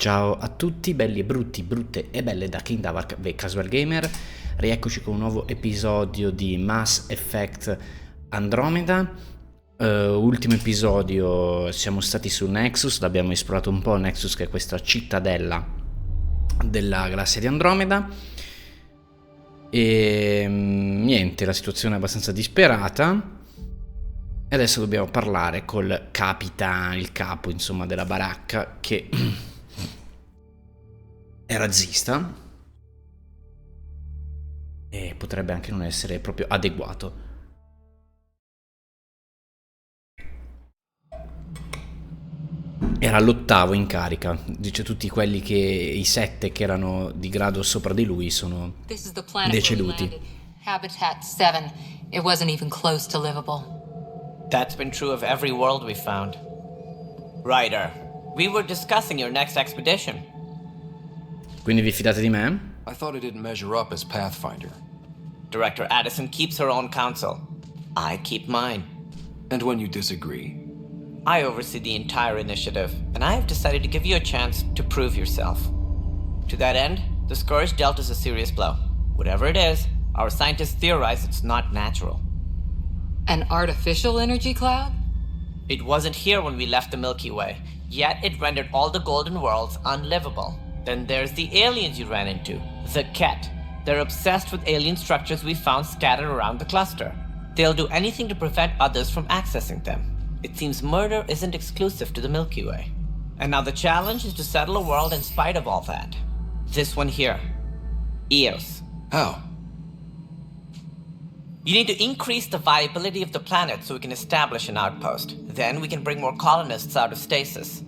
Ciao a tutti, belli e brutti, brutte e belle da King Davark e Casual Gamer. Rieccoci con un nuovo episodio di Mass Effect Andromeda. Ultimo episodio siamo stati su Nexus, l'abbiamo esplorato un po'. Nexus, che è questa cittadella della galassia di Andromeda. E niente, la situazione è abbastanza disperata. E adesso dobbiamo parlare col capitano, il capo insomma della baracca, che è razzista e potrebbe anche non essere proprio adeguato. Era l'8º in carica, dice tutti quelli che i 7 che erano di grado sopra di lui sono deceduti. Habitat 7. It wasn't even close to livable. That's been true of every world we found. Ryder, we were discussing your next expedition. Quindi vi fidate di me? I thought it didn't measure up as Pathfinder. Director Addison keeps her own counsel. I keep mine. And when you disagree? I oversee the entire initiative, and I have decided to give you a chance to prove yourself. To that end, the Scourge dealt us a serious blow. Whatever it is, our scientists theorize it's not natural. An artificial energy cloud? It wasn't here when we left the Milky Way, yet it rendered all the golden worlds unlivable. Then there's the aliens you ran into, the Ket. They're obsessed with alien structures we found scattered around the cluster. They'll do anything to prevent others from accessing them. It seems murder isn't exclusive to the Milky Way. And now the challenge is to settle a world in spite of all that. This one here. Eos. How? You need to increase the viability of the planet so we can establish an outpost. Then we can bring more colonists out of stasis.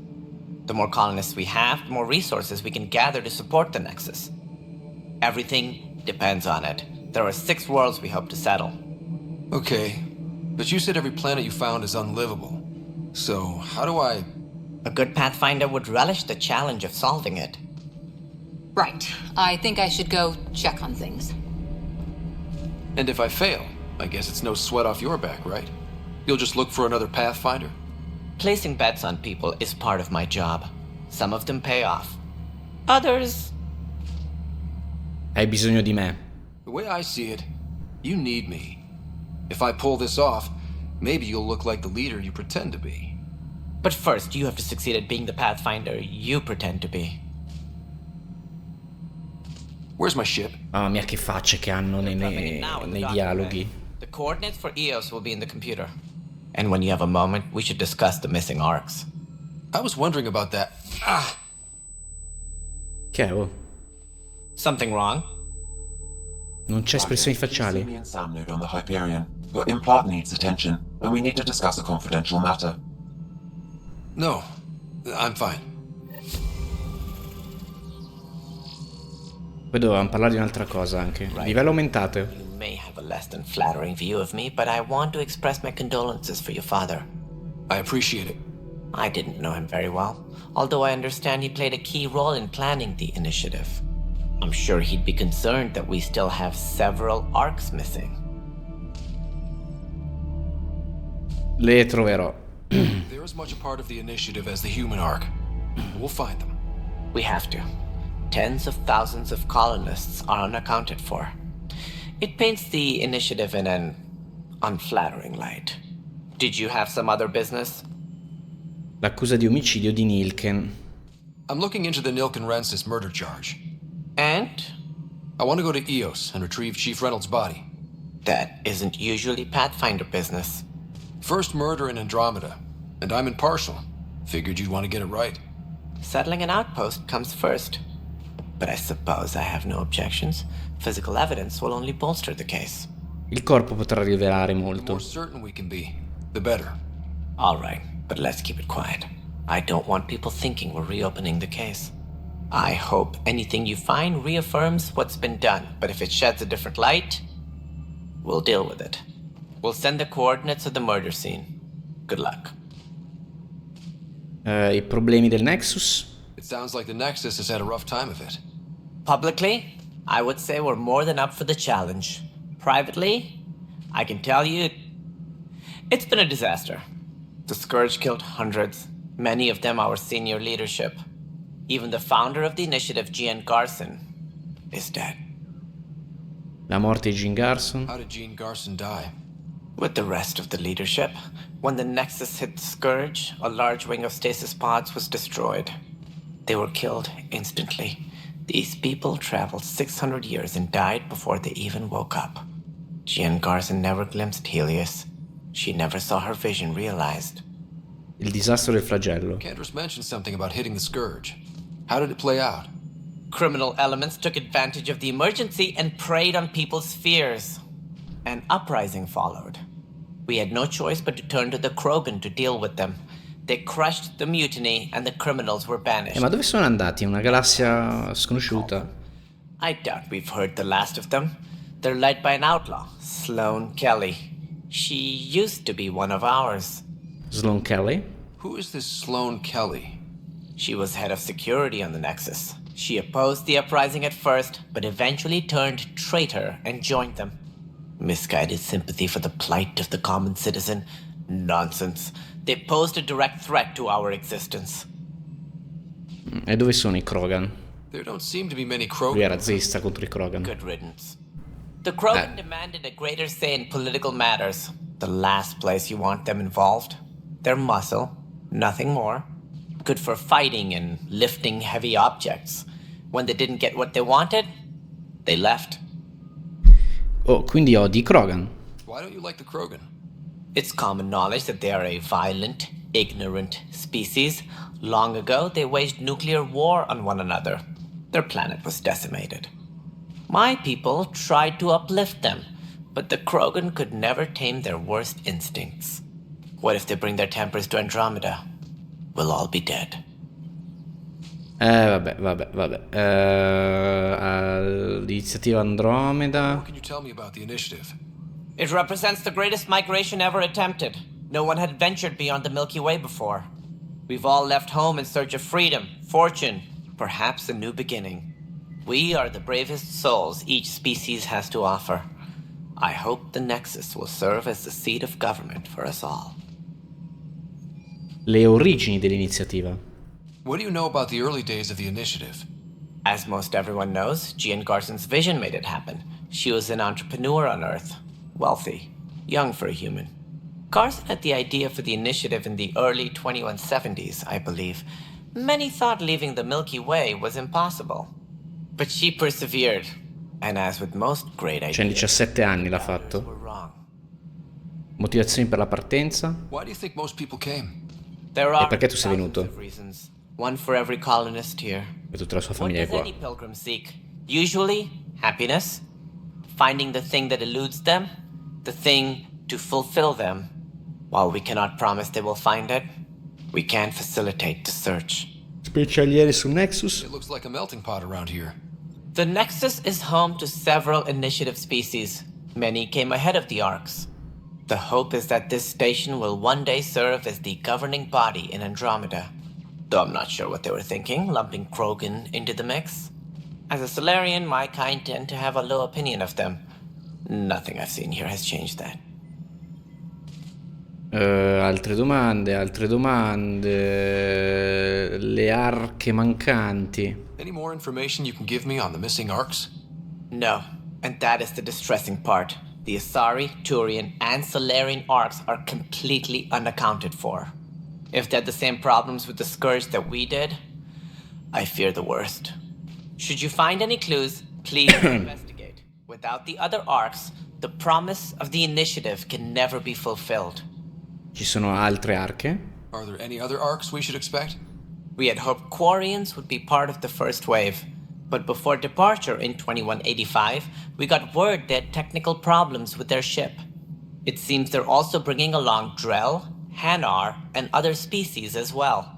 The more colonists we have, the more resources we can gather to support the Nexus. Everything depends on it. There are 6 worlds we hope to settle. Okay, but you said every planet you found is unlivable. So, how do I... A good Pathfinder would relish the challenge of solving it. Right. I think I should go check on things. And if I fail, I guess it's no sweat off your back, right? You'll just look for another Pathfinder? Placing bets on people is part of my job. Some of them pay off. Others... Hai bisogno di me. The way I see it, you need me. If I pull this off, maybe you'll look like the leader you pretend to be. But first, you have to succeed at being the Pathfinder you pretend to be. Where's my ship? Mamma mia, che facce che hanno nei dialoghi. The coordinates for Eos will be in the computer. And when you have a moment, we should discuss the missing arcs. I was wondering about that. Ah! Che è? Oh? Something wrong? Non c'è espressioni facciali. See me and Sam node on the Hyperion. Your implant needs attention, and we need to discuss a confidential matter. No, I'm fine. Poi dovevamo parlare di un'altra cosa anche. Livello aumentato. You may have a less than flattering view of me, but I want to express my condolences for your father. I appreciate it. I didn't know him very well, although I understand he played a key role in planning the initiative. I'm sure he'd be concerned that we still have several arcs missing. Le troverò. They're as much a part of the initiative as the human arc. We'll find them. We have to. Tens of thousands of colonists are unaccounted for. It paints the initiative in an unflattering light. Did you have some other business? L'accusa di omicidio di Nilken. I'm looking into the Nilken-Rensis murder charge. And? I want to go to Eos and retrieve Chief Reynolds' body. That isn't usually Pathfinder business. First murder in Andromeda, and I'm impartial. Figured you'd want to get it right. Settling an outpost comes first. But I suppose I have no objections. Physical evidence will only bolster the case. Il corpo potrà rivelare The molto. more certain we can be, the better. All right, but let's keep it quiet. I don't want people thinking we're reopening the case. I hope anything you find reaffirms what's been done, but if it sheds a different light, we'll deal with it. We'll send the coordinates of the murder scene. Good luck. I problemi del Nexus? It sounds like the Nexus has had a rough time of it. Publicly, I would say we're more than up for the challenge. Privately, I can tell you, it's been a disaster. The Scourge killed hundreds, many of them our senior leadership. Even the founder of the initiative, Gian Garson, is dead. La morte di Jim Garson. How did Gene Garson die? With the rest of the leadership, when the Nexus hit the Scourge, a large wing of stasis pods was destroyed. They were killed instantly. These people traveled 600 years and died before they even woke up. Gian Garson never glimpsed Helios. She never saw her vision realized. Il disastro del flagello. Candace mentioned something about hitting the Scourge. How did it play out? Criminal elements took advantage of the emergency and preyed on people's fears. An uprising followed. We had no choice but to turn to the Krogan to deal with them. They crushed the mutiny and the criminals were banished. Ma dove sono andati? Una galassia sconosciuta? I doubt we've heard the last of them. They're led by an outlaw, Sloane Kelly. She used to be one of ours. Sloane Kelly? Who is this Sloane Kelly? She was head of security on the Nexus. She opposed the uprising at first, but eventually turned traitor and joined them. Misguided sympathy for the plight of the common citizen? Nonsense. They posed a direct threat to our existence. E dove sono i Krogan? There don't seem to be many Lui Krogan. era razzista contro i Krogan. Good riddance. The Krogan demanded a greater say in political matters. The last place you want them involved. Their muscle, nothing more. Good for fighting and lifting heavy objects. When they didn't get what they wanted, they left. Oh, quindi odi i Krogan. Why don't you like the Krogan? It's common knowledge that they are a violent, ignorant species. Long ago, they waged nuclear war on one another. Their planet was decimated. My people tried to uplift them, but the Krogan could never tame their worst instincts. What if they bring their tempers to Andromeda? We'll all be dead. Vabbè. L'iniziativa Andromeda. What can you tell me about the initiative? It represents the greatest migration ever attempted. No one had ventured beyond the Milky Way before. We've all left home in search of freedom, fortune, perhaps a new beginning. We are the bravest souls each species has to offer. I hope the Nexus will serve as the seat of government for us all. Le origini dell'iniziativa. What do you know about the early days of the initiative? As most everyone knows, Gian Garson's vision made it happen. She was an entrepreneur on Earth. Wealthy. Young for a human. Garson had the idea for the initiative in the early 2170s, I believe. Many thought leaving the Milky Way was impossible. But she persevered. And as with most great ideas, Cioè in 17 anni l'ha fatto. were wrong. Motivazioni per la partenza. Why do you think most people came? There are perché tu sei thousands venuto? of reasons. One for every colonist here. E tutta la sua What famiglia è does qua. any pilgrim seek? Usually, happiness. Finding the thing that eludes them. The thing to fulfill them. While we cannot promise they will find it, we can facilitate the search. Specialieri su Nexus. It looks like a melting pot around here. The Nexus is home to several initiative species. Many came ahead of the Arks. The hope is that this station will one day serve as the governing body in Andromeda. Though I'm not sure what they were thinking, lumping Krogan into the mix. As a Solarian, my kind tend to have a low opinion of them. Nothing I've seen here has changed that. Altre domande. Le arche mancanti. Any more information you can give me on the missing arcs? No, and that is the distressing part. The Asari, Turian, and Solarian arcs are completely unaccounted for. If they had the same problems with the Scourge that we did, I fear the worst. Should you find any clues, please investigate. Without the other arcs, the promise of the initiative can never be fulfilled. Ci sono altre arche? Are there any other arcs we should expect? We had hoped Quarians would be part of the first wave, but before departure in 2185, we got word they had technical problems with their ship. It seems they're also bringing along Drell, Hanar, and other species as well.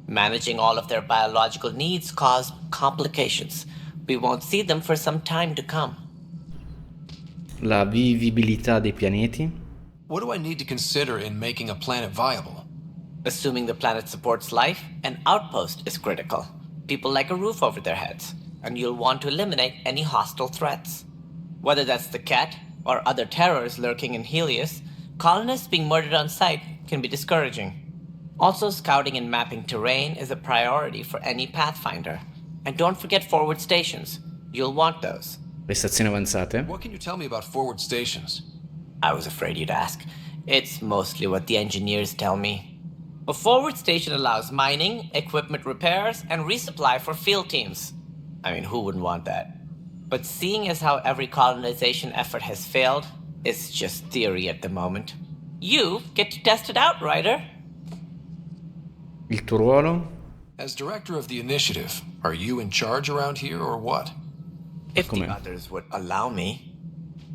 Managing all of their biological needs caused complications. We won't see them for some time to come. La vivibilità dei pianeti? What do I need to consider in making a planet viable? Assuming the planet supports life, an outpost is critical. People like a roof over their heads, and you'll want to eliminate any hostile threats. Whether that's the cat or other terrors lurking in Helios, colonists being murdered on sight can be discouraging. Also, scouting and mapping terrain is a priority for any Pathfinder. And don't forget forward stations. You'll want those. Le stazioni avanzate? What can you tell me about forward stations? I was afraid you'd ask. It's mostly what the engineers tell me. A forward station allows mining, equipment repairs, and resupply for field teams. I mean, who wouldn't want that? But seeing as how every colonization effort has failed, it's just theory at the moment. You get to test it out, Ryder. Il tuo ruolo? As director of the initiative, are you in charge around here or what? If the others would allow me.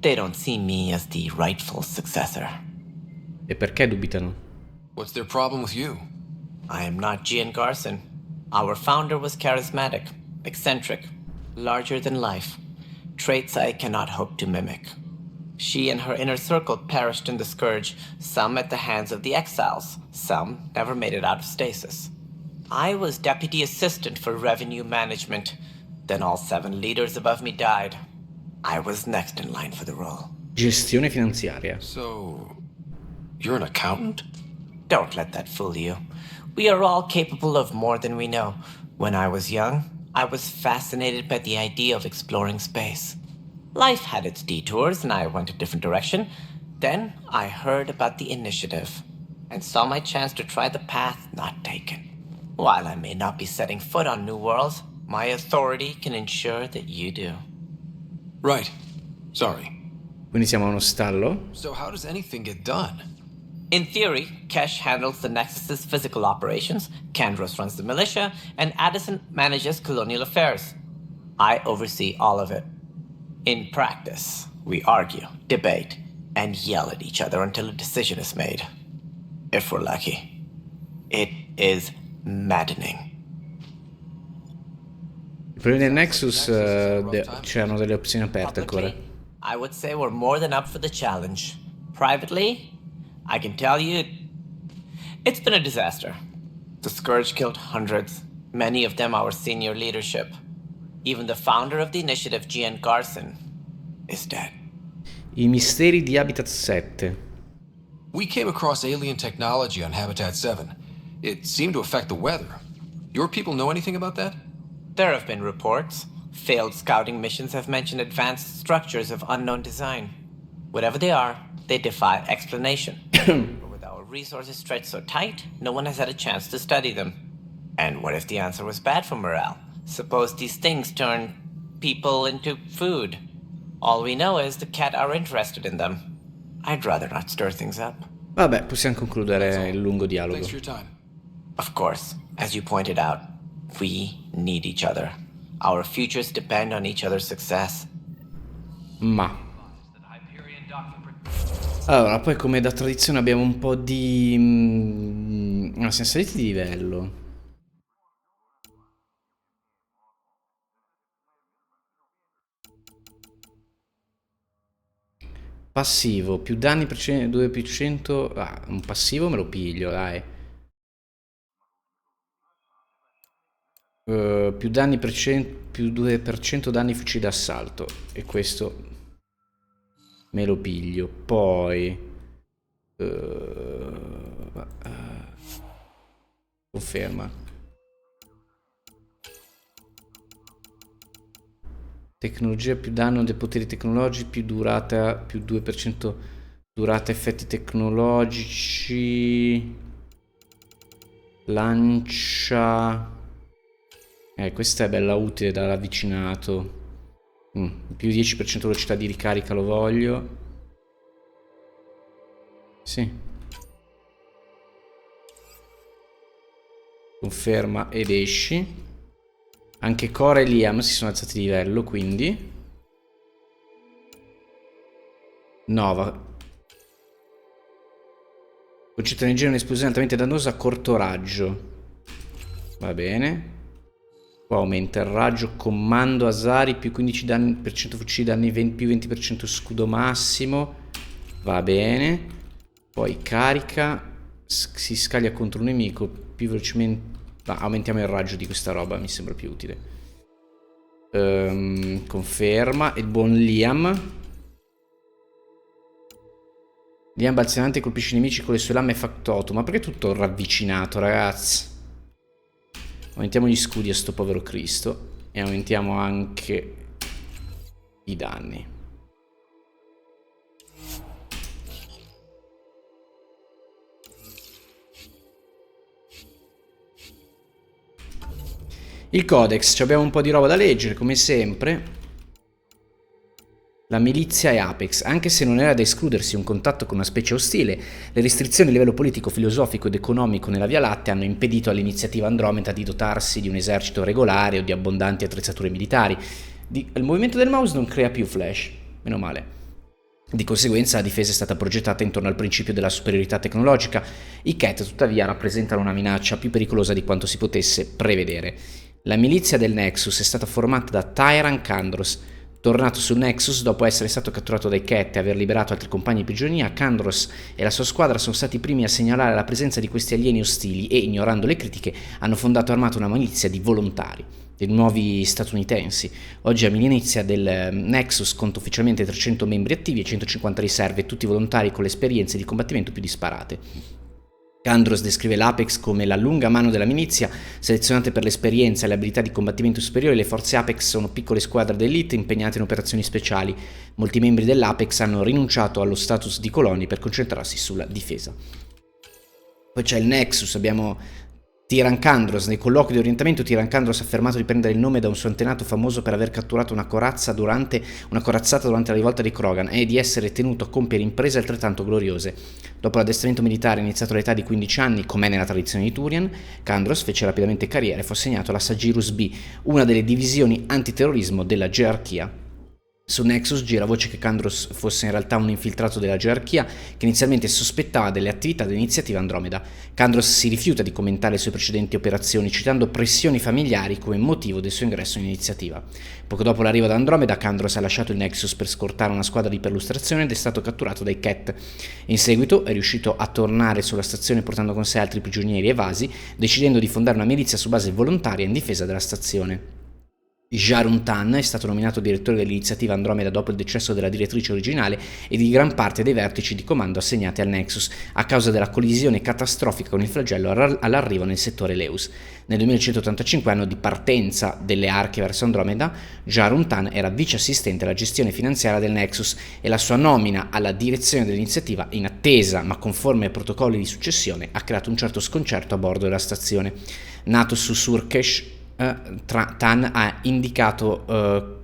They don't see me as the rightful successor. E perché dubitano? What's their problem with you? I am not Gian Garson. Our founder was charismatic, eccentric, larger than life. Traits I cannot hope to mimic. She and her inner circle perished in the Scourge, some at the hands of the Exiles, some never made it out of stasis. I was deputy assistant for revenue management. Then all 7 leaders above me died. I was next in line for the role. Gestione finanziaria. So, you're an accountant? Don't let that fool you. We are all capable of more than we know. When I was young, I was fascinated by the idea of exploring space. Life had its detours and I went a different direction. Then I heard about the initiative and saw my chance to try the path not taken. While I may not be setting foot on new worlds, my authority can ensure that you do. Right. Sorry. Quindi siamo a uno stallo? So how does anything get done? In theory, Kesh handles the Nexus's physical operations, Kandros runs the militia, and Addison manages colonial affairs. I oversee all of it. In practice, we argue, debate, and yell at each other until a decision is made. If we're lucky. It is maddening. Il problema del Nexus c'erano delle opzioni aperte ancora. I would say we're more than up for the challenge. Privately, I can tell you, it's been a disaster. The Scourge killed hundreds, many of them our senior leadership. Even the founder of the initiative, Gian Garson, is dead. I misteri di Habitat 7. We came across alien technology on Habitat 7. It seemed to affect the weather. Your people know anything about that? There have been reports. Failed scouting missions have mentioned advanced structures of unknown design. Whatever they are, they defy explanation. But with our resources stretched so tight, no one has had a chance to study them. And what if the answer was bad for morale? Suppose these things turn people into food. All we know is the cat are interested in them. I'd rather not stir things up. Vabbè, possiamo concludere il lungo dialogo. Thanks for your time. Of course, as you pointed out, we need each other. Our futures depend on each other's success. Ma allora, poi come da tradizione abbiamo un po' di... siamo saliti di livello. Passivo, più danni per 2%. Ah, un passivo me lo piglio, dai. Più danni più 2% danni fucili d'assalto. E questo me lo piglio. Poi conferma. Tecnologia più danno dei poteri tecnologici, più durata, più 2% durata effetti tecnologici. Lancia. Questa è bella utile dall'avvicinato. Più 10% velocità di ricarica lo voglio. Sì. Conferma ed esci. Anche Cora e Liam si sono alzati di livello, quindi Nova. Concetta energia è un'esplosione altamente dannosa a corto raggio. Va bene. Qua aumenta il raggio, comando Asari, più 15% fucili danni, più 20% scudo massimo. Va bene. Poi carica, si scaglia contro un nemico più velocemente. Aumentiamo il raggio di questa roba, mi sembra più utile. Conferma. Il buon Liam Liam balzante colpisce i nemici con le sue lame factotum. Ma perché è tutto ravvicinato, ragazzi? Aumentiamo gli scudi a sto povero Cristo. E aumentiamo anche i danni. Il codex, abbiamo un po' di roba da leggere, come sempre. La milizia e Apex, anche se non era da escludersi un contatto con una specie ostile, le restrizioni a livello politico, filosofico ed economico nella Via Lattea hanno impedito all'iniziativa Andromeda di dotarsi di un esercito regolare o di abbondanti attrezzature militari. Il movimento del mouse non crea più flash, meno male. Di conseguenza la difesa è stata progettata intorno al principio della superiorità tecnologica. I Cat, tuttavia, rappresentano una minaccia più pericolosa di quanto si potesse prevedere. La milizia del Nexus è stata formata da Tyran Kandros. Tornato sul Nexus dopo essere stato catturato dai Cat e aver liberato altri compagni di prigionia, Kandros e la sua squadra sono stati i primi a segnalare la presenza di questi alieni ostili e, ignorando le critiche, hanno fondato armato una milizia di volontari, dei nuovi statunitensi. Oggi la milizia del Nexus conta ufficialmente 300 membri attivi e 150 riserve, tutti volontari con le esperienze di combattimento più disparate. Kandros descrive l'Apex come la lunga mano della milizia, selezionate per l'esperienza e le abilità di combattimento superiori. Le forze Apex sono piccole squadre d'elite impegnate in operazioni speciali. Molti membri dell'Apex hanno rinunciato allo status di coloni per concentrarsi sulla difesa. Poi c'è il Nexus, abbiamo Tyran Kandros. Nei colloqui di orientamento Tyran Kandros ha affermato di prendere il nome da un suo antenato famoso per aver catturato una corazzata durante la rivolta dei Krogan e di essere tenuto a compiere imprese altrettanto gloriose. Dopo l'addestramento militare iniziato all'età di 15 anni, com'è nella tradizione di Turian, Kandros fece rapidamente carriera e fu assegnato alla Sagirus B, una delle divisioni antiterrorismo della gerarchia. Su Nexus gira voce che Kandros fosse in realtà un infiltrato della gerarchia che inizialmente sospettava delle attività dell'iniziativa Andromeda. Kandros si rifiuta di commentare le sue precedenti operazioni, citando pressioni familiari come motivo del suo ingresso in iniziativa. Poco dopo l'arrivo ad Andromeda, Kandros ha lasciato il Nexus per scortare una squadra di perlustrazione ed è stato catturato dai Cat. In seguito è riuscito a tornare sulla stazione portando con sé altri prigionieri evasi, decidendo di fondare una milizia su base volontaria in difesa della stazione. Jarun Tan è stato nominato direttore dell'iniziativa Andromeda dopo il decesso della direttrice originale e di gran parte dei vertici di comando assegnati al Nexus a causa della collisione catastrofica con il flagello all'arrivo nel settore Leus. Nel 2185, anno di partenza delle arche verso Andromeda, Jarun Tan era vice assistente alla gestione finanziaria del Nexus e la sua nomina alla direzione dell'iniziativa, in attesa ma conforme ai protocolli di successione, ha creato un certo sconcerto a bordo della stazione. Nato su Surkesh, Tan ha indicato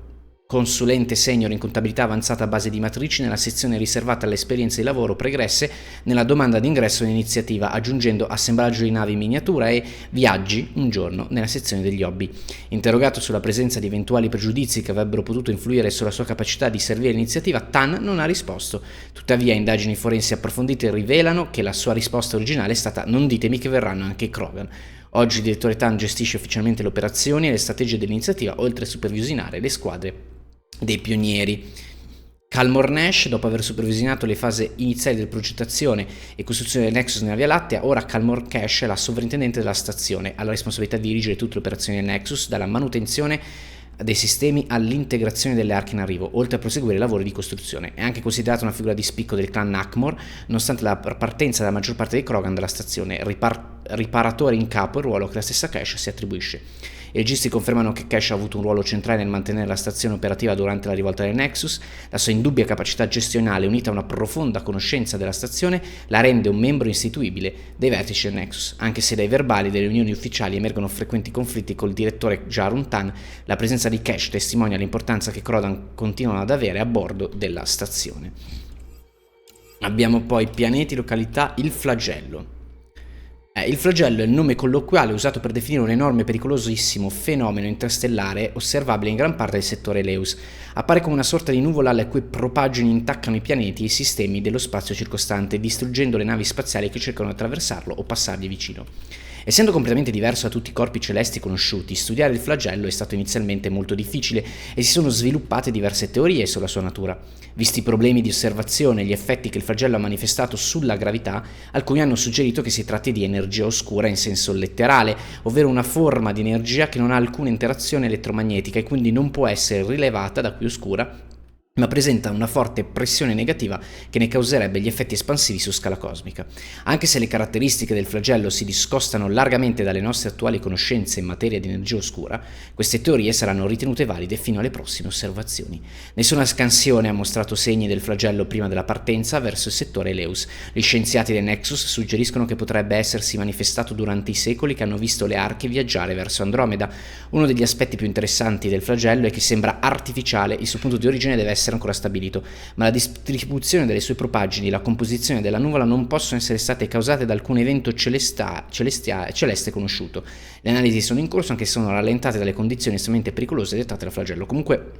consulente senior in contabilità avanzata a base di matrici nella sezione riservata alle esperienze di lavoro pregresse nella domanda d'ingresso in iniziativa, aggiungendo assemblaggio di navi in miniatura e viaggi un giorno nella sezione degli hobby. Interrogato sulla presenza di eventuali pregiudizi che avrebbero potuto influire sulla sua capacità di servire l'iniziativa, Tan non ha risposto. Tuttavia indagini forensi approfondite rivelano che la sua risposta originale è stata: non ditemi che verranno anche i Krogan. Oggi il direttore Tan gestisce ufficialmente le operazioni e le strategie dell'iniziativa, oltre a supervisionare le squadre dei pionieri. Kalmor Nash, dopo aver supervisionato le fasi iniziali della progettazione e costruzione del Nexus nella Via Lattea, ora Kalmor Cash è la sovrintendente della stazione, ha la responsabilità di dirigere tutte le operazioni del Nexus, dalla manutenzione dei sistemi all'integrazione delle arche in arrivo, oltre a proseguire i lavori di costruzione. È anche considerata una figura di spicco del clan Nakmor, nonostante la partenza della maggior parte dei Krogan dalla stazione, riparatore in capo, il ruolo che la stessa Cash si attribuisce. I registi confermano che Cash ha avuto un ruolo centrale nel mantenere la stazione operativa durante la rivolta del Nexus. La sua indubbia capacità gestionale, unita a una profonda conoscenza della stazione, la rende un membro istituibile dei vertici del Nexus. Anche se dai verbali delle riunioni ufficiali emergono frequenti conflitti col direttore Jarun Tan, la presenza di Cash testimonia l'importanza che Krogan continuano ad avere a bordo della stazione. Abbiamo poi pianeti, località, il flagello. Il flagello è il nome colloquiale usato per definire un enorme e pericolosissimo fenomeno interstellare osservabile in gran parte del settore Leus. Appare come una sorta di nuvola le cui propaggini intaccano i pianeti e i sistemi dello spazio circostante, distruggendo le navi spaziali che cercano di attraversarlo o passargli vicino. Essendo completamente diverso da tutti i corpi celesti conosciuti, studiare il flagello è stato inizialmente molto difficile e si sono sviluppate diverse teorie sulla sua natura. Visti i problemi di osservazione e gli effetti che il flagello ha manifestato sulla gravità, alcuni hanno suggerito che si tratti di energia oscura in senso letterale, ovvero una forma di energia che non ha alcuna interazione elettromagnetica e quindi non può essere rilevata da qui oscura ma presenta una forte pressione negativa che ne causerebbe gli effetti espansivi su scala cosmica. Anche se le caratteristiche del flagello si discostano largamente dalle nostre attuali conoscenze in materia di energia oscura, queste teorie saranno ritenute valide fino alle prossime osservazioni. Nessuna scansione ha mostrato segni del flagello prima della partenza verso il settore Eleus. Gli scienziati del Nexus suggeriscono che potrebbe essersi manifestato durante i secoli che hanno visto le arche viaggiare verso Andromeda. Uno degli aspetti più interessanti del flagello è che sembra artificiale, il suo punto di origine deve essere ancora stabilito, ma la distribuzione delle sue propaggini e la composizione della nuvola non possono essere state causate da alcun evento celeste conosciuto. Le analisi sono in corso, anche se sono rallentate dalle condizioni estremamente pericolose dettate dal flagello. Comunque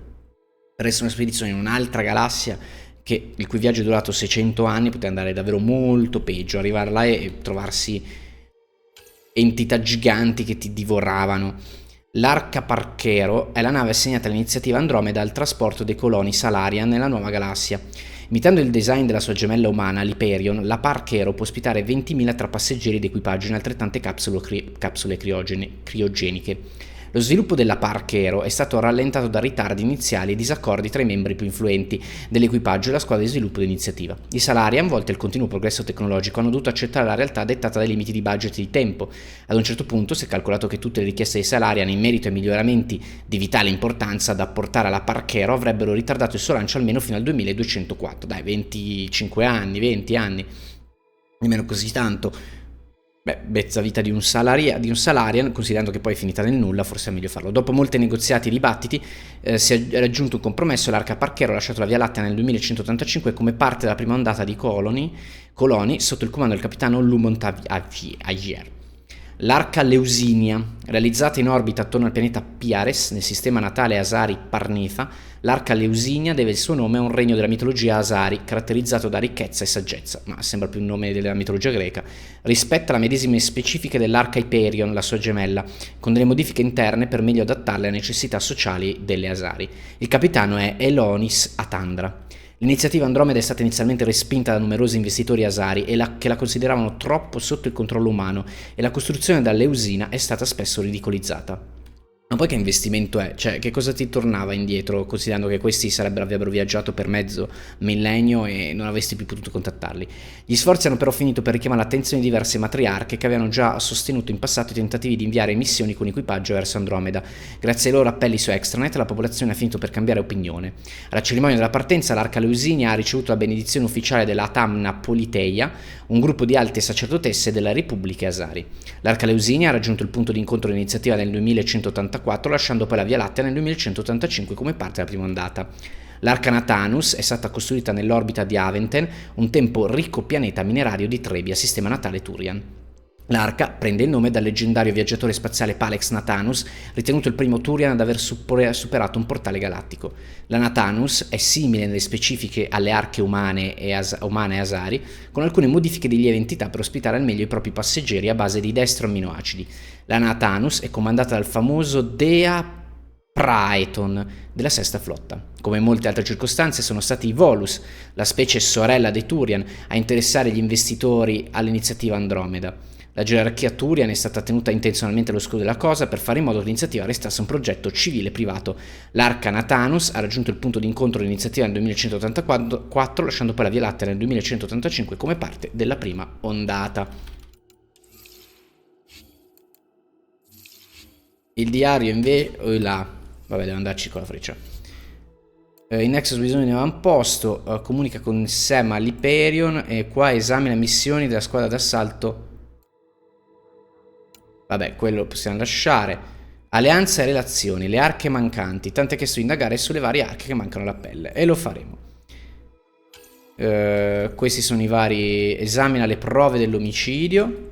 resta una spedizione in un'altra galassia il cui viaggio è durato 600 anni, poteva andare davvero molto peggio, arrivare là e trovarsi entità giganti che ti divoravano. L'Arca Parchero è la nave assegnata all'iniziativa Andromeda al trasporto dei coloni Salarian nella nuova galassia. Imitando il design della sua gemella umana, l'Hyperion, la Parchero può ospitare 20.000 tra passeggeri ed equipaggio in altrettante capsule criogeniche. Lo sviluppo della Parchero è stato rallentato da ritardi iniziali e disaccordi tra i membri più influenti dell'equipaggio e la squadra di sviluppo dell'iniziativa. I Salarian, volti al continuo progresso tecnologico, hanno dovuto accettare la realtà dettata dai limiti di budget e di tempo. Ad un certo punto si è calcolato che tutte le richieste dei Salarian in merito ai miglioramenti di vitale importanza da apportare alla Parchero avrebbero ritardato il suo lancio almeno fino al 2204. Dai, 25 anni, 20 anni, nemmeno così tanto. Mezza vita di un Salarian, considerando che poi è finita nel nulla, forse è meglio farlo. Dopo molti negoziati e dibattiti si è raggiunto un compromesso e l'Arca Parchero ha lasciato la Via Lattea nel 2185 come parte della prima ondata di coloni sotto il comando del capitano Lumontavier. L'Arca Leusinia, realizzata in orbita attorno al pianeta Piares nel sistema natale Asari-Parnitha, l'Arca Leusinia deve il suo nome a un regno della mitologia Asari caratterizzato da ricchezza e saggezza, ma sembra più un nome della mitologia greca. Rispetta le medesime specifiche dell'Arca Hyperion, la sua gemella, con delle modifiche interne per meglio adattarle alle necessità sociali delle Asari. Il capitano è Elonis Atandra. L'iniziativa Andromeda è stata inizialmente respinta da numerosi investitori asari che la consideravano troppo sotto il controllo umano e la costruzione dall'Eusina è stata spesso ridicolizzata. Ma poi che investimento è? Cioè, che cosa ti tornava indietro, considerando che questi avrebbero viaggiato per mezzo millennio e non avresti più potuto contattarli? Gli sforzi hanno però finito per richiamare l'attenzione di diverse matriarche che avevano già sostenuto in passato i tentativi di inviare missioni con equipaggio verso Andromeda. Grazie ai loro appelli su extranet la popolazione ha finito per cambiare opinione. Alla cerimonia della partenza l'Arca Leusinia ha ricevuto la benedizione ufficiale della Tamna Politeia, un gruppo di alte sacerdotesse della Repubblica Asari. L'Arca Leusinia ha raggiunto il punto di incontro dell'iniziativa nel 2184, lasciando poi la Via Lattea nel 2185 come parte della prima ondata. L'Arca Natanus è stata costruita nell'orbita di Aventen, un tempo ricco pianeta minerario di Trebia, sistema natale Turian. L'arca prende il nome dal leggendario viaggiatore spaziale Palex Natanus, ritenuto il primo Turian ad aver superato un portale galattico. La Natanus è simile nelle specifiche alle arche umane e Asari, con alcune modifiche di lieve entità per ospitare al meglio i propri passeggeri a base di destro amminoacidi. La Natanus è comandata dal famoso Dea Praeton della sesta flotta. Come in molte altre circostanze sono stati i Volus, la specie sorella dei Turian, a interessare gli investitori all'iniziativa Andromeda. La gerarchia Turian è stata tenuta intenzionalmente allo scudo della cosa per fare in modo che l'iniziativa restasse un progetto civile privato. L'Arca Natanus ha raggiunto il punto di incontro dell'iniziativa nel 2184, lasciando poi la Via Lattea nel 2185 come parte della prima ondata. Il diario invece... Vabbè, devo andarci con la freccia. In Nexus bisogna di un avamposto, comunica con Sam all'Hyperion e qua esamina missioni della squadra d'assalto. Vabbè, quello possiamo lasciare. Alleanza e relazioni, le arche mancanti. Tanto è chiesto di indagare sulle varie arche che mancano alla pelle. E lo faremo. Questi sono i vari... Esamina le prove dell'omicidio.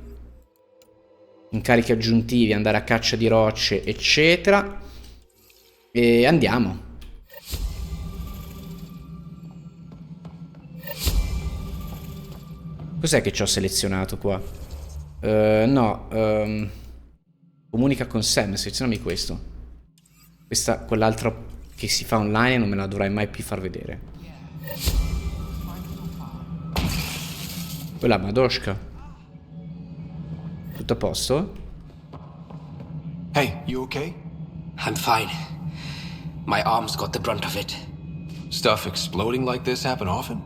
Incarichi aggiuntivi, andare a caccia di rocce, eccetera. E andiamo. Cos'è che ci ho selezionato qua? Comunica con Sam, selezionami questo. Quell'altro che si fa online non me la dovrai mai più far vedere. Quella Madoshka. Tutto a posto? Hey, you okay? I'm fine. My arms got the brunt of it. Stuff exploding like this happen often?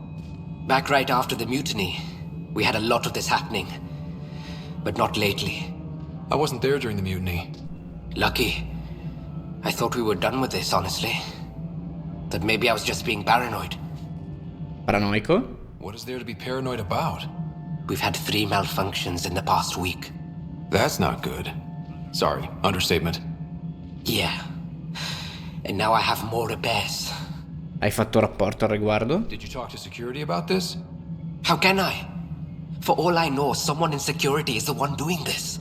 Back right after the mutiny, we had a lot of this happening. But not lately. I wasn't there during the mutiny. Lucky. I thought we were done with this, honestly. That maybe I was just being paranoid. Paranoico? What is there to be paranoid about? We've had 3 malfunctions in the past week. That's not good. Sorry, understatement. Yeah. And now I have more repairs. Hai fatto rapporto al riguardo? Did you talk to security about this? How can I? For all I know, someone in security is the one doing this.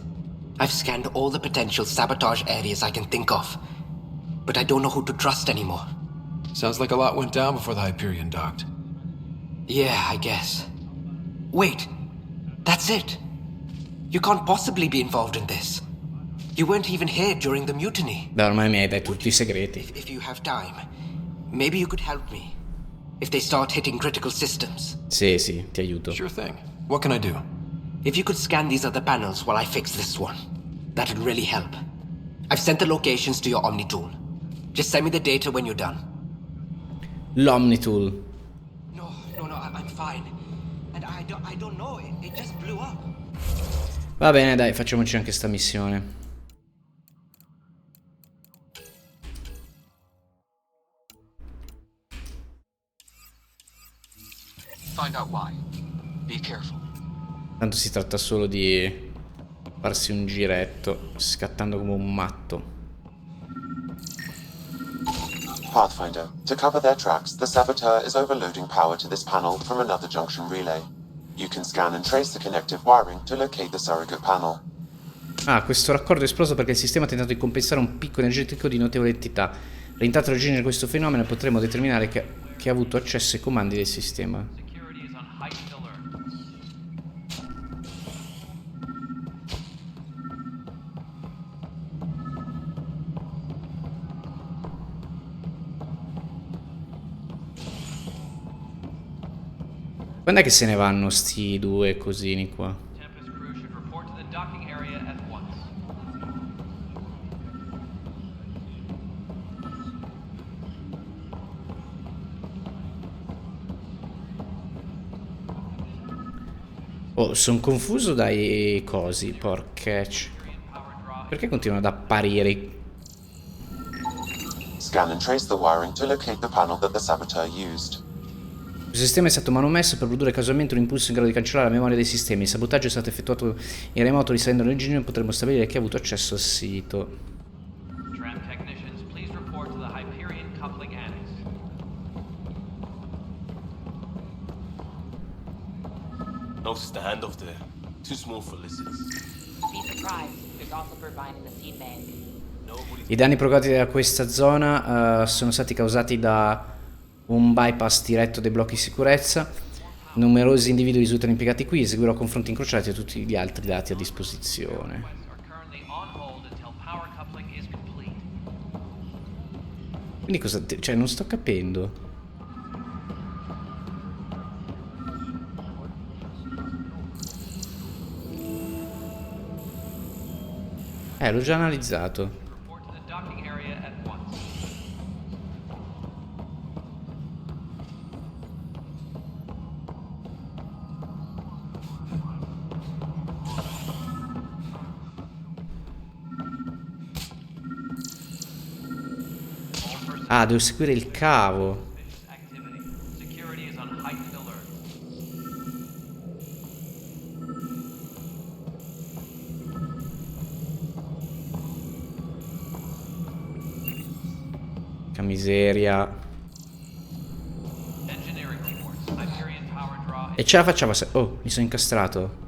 I've scanned all the potential sabotage areas I can think of. But I don't know who to trust anymore. Sounds like a lot went down before the Hyperion docked. Yeah, I guess. Wait. That's it. You can't possibly be involved in this. You weren't even here during the mutiny. Beh, ormai mi hai detto tutti i segreti. If you have time, maybe you could help me. If they start hitting critical systems. Sì, sì, ti aiuto. Sure thing. What can I do? If you could scan these other panels while I fix this one, that'd really help. I've sent the locations to your Omni tool. Just send me the data when you're done. L'Omnitool. No, I'm fine. And I don't know, it just blew up. Va bene, dai, facciamoci anche sta missione. Find out why. Be careful. Tanto si tratta solo di farsi un giretto, scattando come un matto. Pathfinder, to cover their tracks, the saboteur is overloading power to this panel from another junction relay. You can scan and trace the connective wiring to locate the surrogate panel. Ah, questo raccordo è esploso perché il sistema ha tentato di compensare un picco energetico di notevole entità. Orientato all'origine di questo fenomeno, potremo determinare che ha avuto accesso ai comandi del sistema. Quando è che se ne vanno sti due cosini qua? Oh, sono confuso dai cosi, porcacci. Perché continuano ad apparire? Scan and trace the wiring to locate the panel that the saboteur used. Il sistema è stato manomesso per produrre casualmente un impulso in grado di cancellare la memoria dei sistemi. Il sabotaggio è stato effettuato in remoto risalendo all'origine e potremo stabilire chi ha avuto accesso al sito. Notice the handoff there. Too small for lizards. Be surprised. There's also purvine in the seed bank. I danni provocati da questa zona sono stati causati da un bypass diretto dei blocchi di sicurezza. Numerosi individui risultano impiegati qui. Eseguirò confronti incrociati a tutti gli altri dati a disposizione. Quindi cosa... cioè, non sto capendo. L'ho già analizzato. Ah, devo seguire il cavo. Che miseria. E ce la facciamo se... Oh, mi sono incastrato.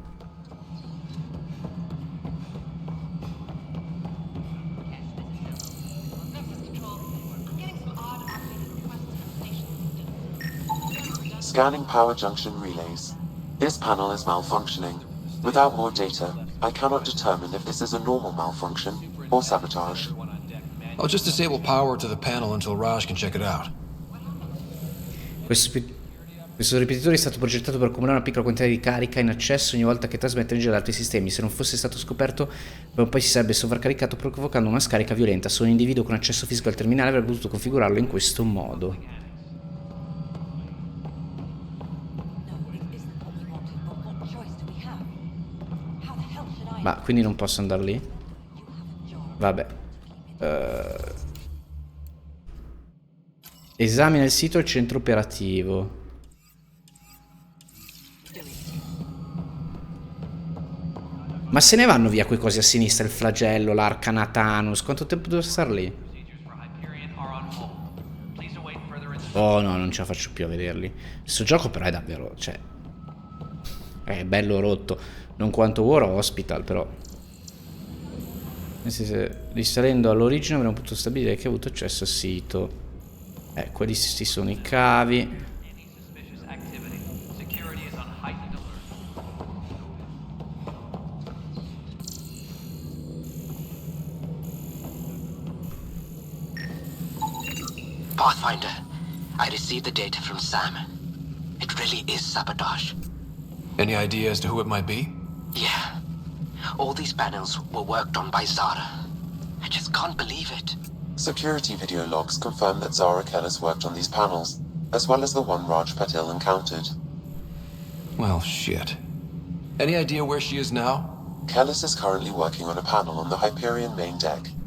Scanning power junction relays. This panel is malfunctioning. Without more data, I cannot determine if this is a normal malfunction or sabotage. I'll just disable power to the panel until Raj can check it out. Questo ripetitore è stato progettato per accumulare una piccola quantità di carica in accesso ogni volta che trasmette energia ad altri sistemi. Se non fosse stato scoperto, poi si sarebbe sovraccaricato provocando una scarica violenta. Solo un individuo con accesso fisico al terminale avrebbe potuto configurarlo in questo modo. Ma quindi non posso andare lì? Vabbè. Esamina il sito e il centro operativo. Ma se ne vanno via quei cosi a sinistra, il flagello, l'arca Natanus. Quanto tempo devo stare lì? Oh no, non ce la faccio più a vederli. Questo gioco però è davvero, cioè, è bello rotto. Non quanto War Hospital, però. Risalendo all'origine avremmo potuto stabilire che ha avuto accesso al sito. Questi sono i cavi. Pathfinder, I received the data from Sam. It really is sabotage. Any idea as to who it might be? Yeah. All these panels were worked on by Zara. I just can't believe it. Security video logs confirm that Zara Kellis worked on these panels, as well as the one Raj Patil encountered. Well, shit. Any idea where she is now? Kellis is currently working on a panel on the Hyperion main deck.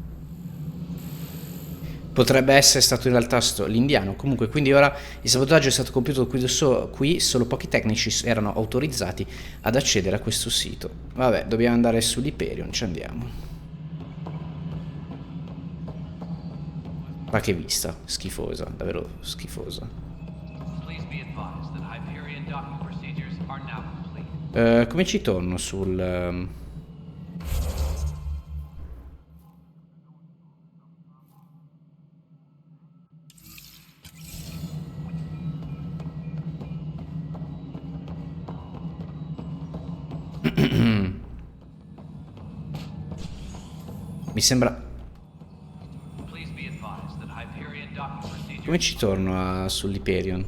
Potrebbe essere stato in realtà l'indiano. Comunque, quindi ora il sabotaggio è stato compiuto qui solo pochi tecnici erano autorizzati ad accedere a questo sito. Vabbè, dobbiamo andare sull'Hyperion, ci andiamo. Ma che vista, schifosa, davvero schifosa. Come ci torno sul... Mi sembra... Come ci torno sull'Hyperion?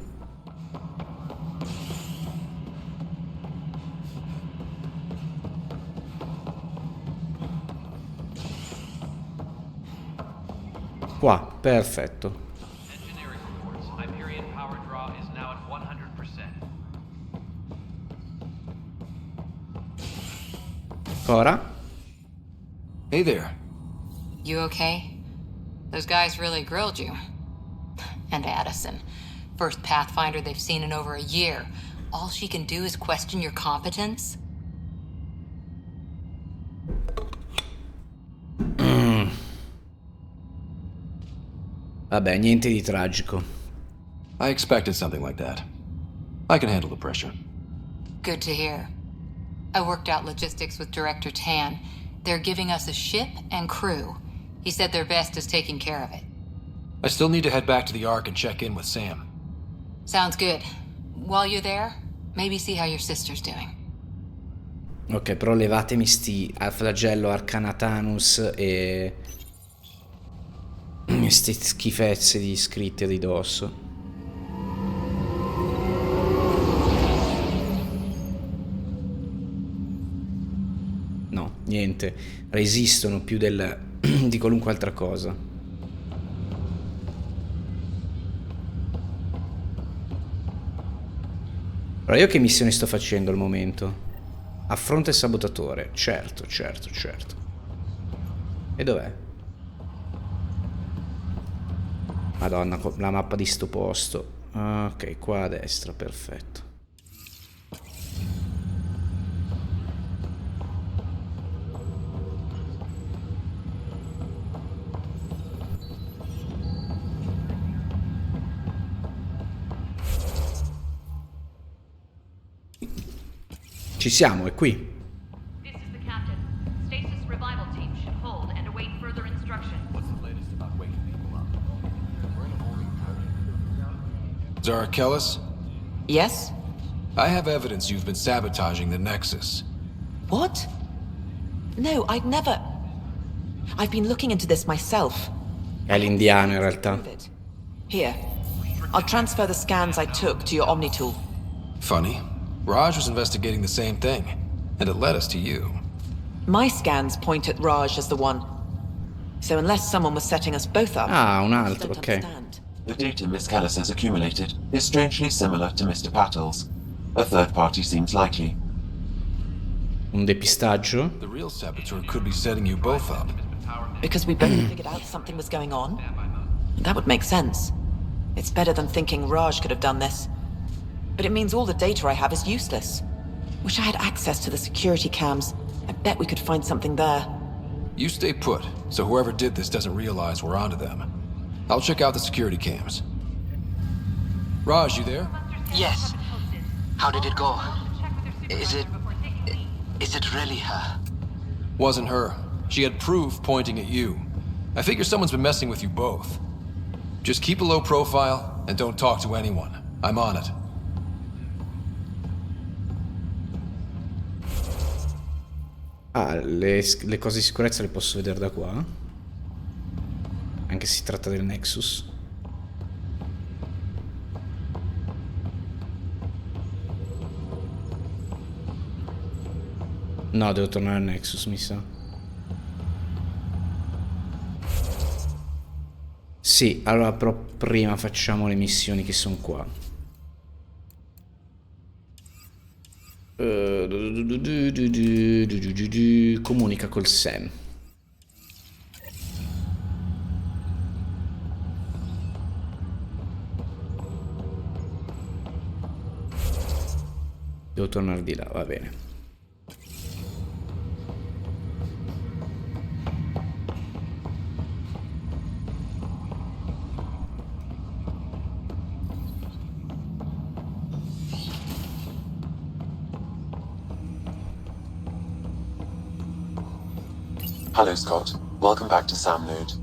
Qua, perfetto. Ora? Hey there. You okay? Those guys really grilled you. And Addison. First Pathfinder they've seen in over a year. All she can do is question your competence? Vabbè, niente di tragico. I expected something like that. I can handle the pressure. Good to hear. I worked out logistics with Director Tan. They're giving us a ship and crew. He said their best is taking care of it. I still need to head back to the Ark and check in with Sam. Sounds good. While you're there, maybe see how your sister's doing. Ok, però levatemi sti al flagello Arcanatanus e... sti schifezze di scritte di dosso. No, niente. Resistono più di qualunque altra cosa. Allora, io che missioni sto facendo al momento? Affronta il sabotatore. Certo. E dov'è? Madonna, la mappa di sto posto. Ok, qua a destra, perfetto. Ci siamo, è qui. This is the captain. Stasis revival team should hold and await further instruction. What's the latest about waking people up? Zara Kellis? Yes? I have evidence you've been sabotaging the Nexus. What? No, I'd never... I've been looking into this myself. È l'indiano in realtà. Here. I'll transfer the scans I took to your Omni tool. Funny. Raj was investigating the same thing, and it led us to you. My scans point at Raj as the one. So unless someone was setting us both up... Ah, un I altro, don't ok. understand. The data Miss Kellis has accumulated is strangely similar to Mr. Patel's. A third party seems likely. Un depistaggio? The real saboteur could be setting you both up. Because we both figured out something was going on? That would make sense. It's better than thinking Raj could have done this. But it means all the data I have is useless. Wish I had access to the security cams. I bet we could find something there. You stay put, so whoever did this doesn't realize we're onto them. I'll check out the security cams. Raj, you there? Yes. How did it go? Is it really her? Wasn't her. She had proof pointing at you. I figure someone's been messing with you both. Just keep a low profile and don't talk to anyone. I'm on it. Ah, le cose di sicurezza le posso vedere da qua. Anche se si tratta del Nexus. No, devo tornare al Nexus, mi sa. Sì, allora però prima facciamo le missioni che sono qua. Comunica col Sam. Devo tornare di là, va bene. Hello, Scott. Welcome back to Sam Node.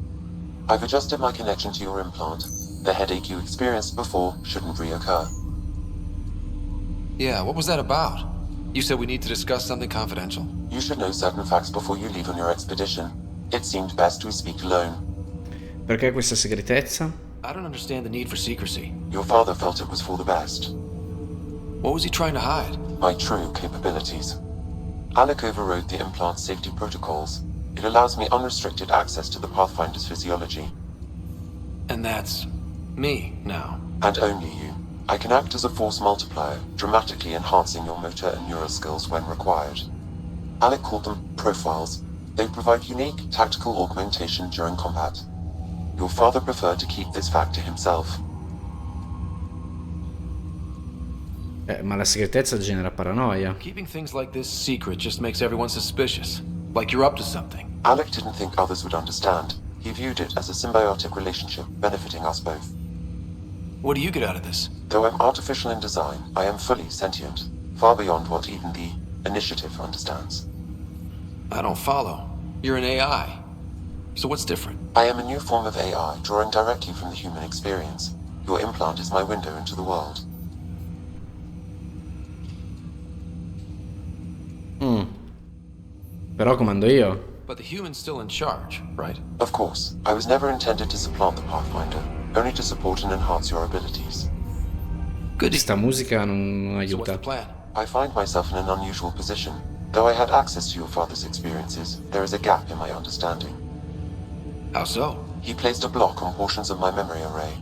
I've adjusted my connection to your implant. The headache you experienced before shouldn't reoccur. Yeah, what was that about? You said we need to discuss something confidential. You should know certain facts before you leave on your expedition. It seemed best we speak alone. Perché questa segretezza? I don't understand the need for secrecy. Your father felt it was for the best. What was he trying to hide? My true capabilities. Alec overrode the implant's safety protocols. It allows me unrestricted access to the Pathfinder's physiology. And that's me now. And only you. I can act as a force multiplier, dramatically enhancing your motor and neural skills when required. Alec called them profiles. They provide unique tactical augmentation during combat. Your father preferred to keep this fact to himself. Ma la segretezza genera paranoia. Keeping things like this secret just makes everyone suspicious. Like you're up to something. Alec didn't think others would understand. He viewed it as a symbiotic relationship benefiting us both. What do you get out of this? Though I'm artificial in design, I am fully sentient, far beyond what even the Initiative understands. I don't follow. You're an AI. So what's different? I am a new form of AI, drawing directly from the human experience. Your implant is my window into the world. Però comando io. But the human's still in charge, right? Of course. I was never intended to supplant the Pathfinder, only to support and enhance your abilities. Good. Questa musica non So what's aiuta. the plan? I find myself in an unusual position. Though I had access to your father's experiences, there is a gap in my understanding. How so? He placed a block on portions of my memory array.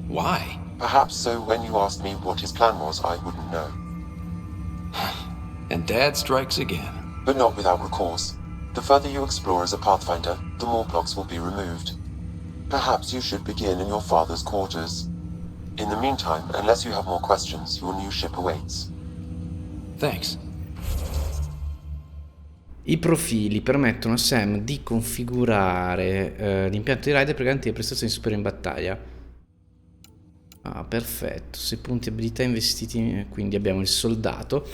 Why? Perhaps so when you asked me what his plan was, I wouldn't know. And Dad strikes again. But not without recourse. The further you explore as a Pathfinder, the more blocks will be removed. Perhaps you should begin in your father's quarters. In the meantime, unless you have more questions, your new ship awaits. Thanks. I profili permettono a Sam di configurare l'impianto di raid per garantire prestazioni superiori in battaglia. Ah, perfetto. 6 punti abilità investiti, quindi abbiamo il soldato.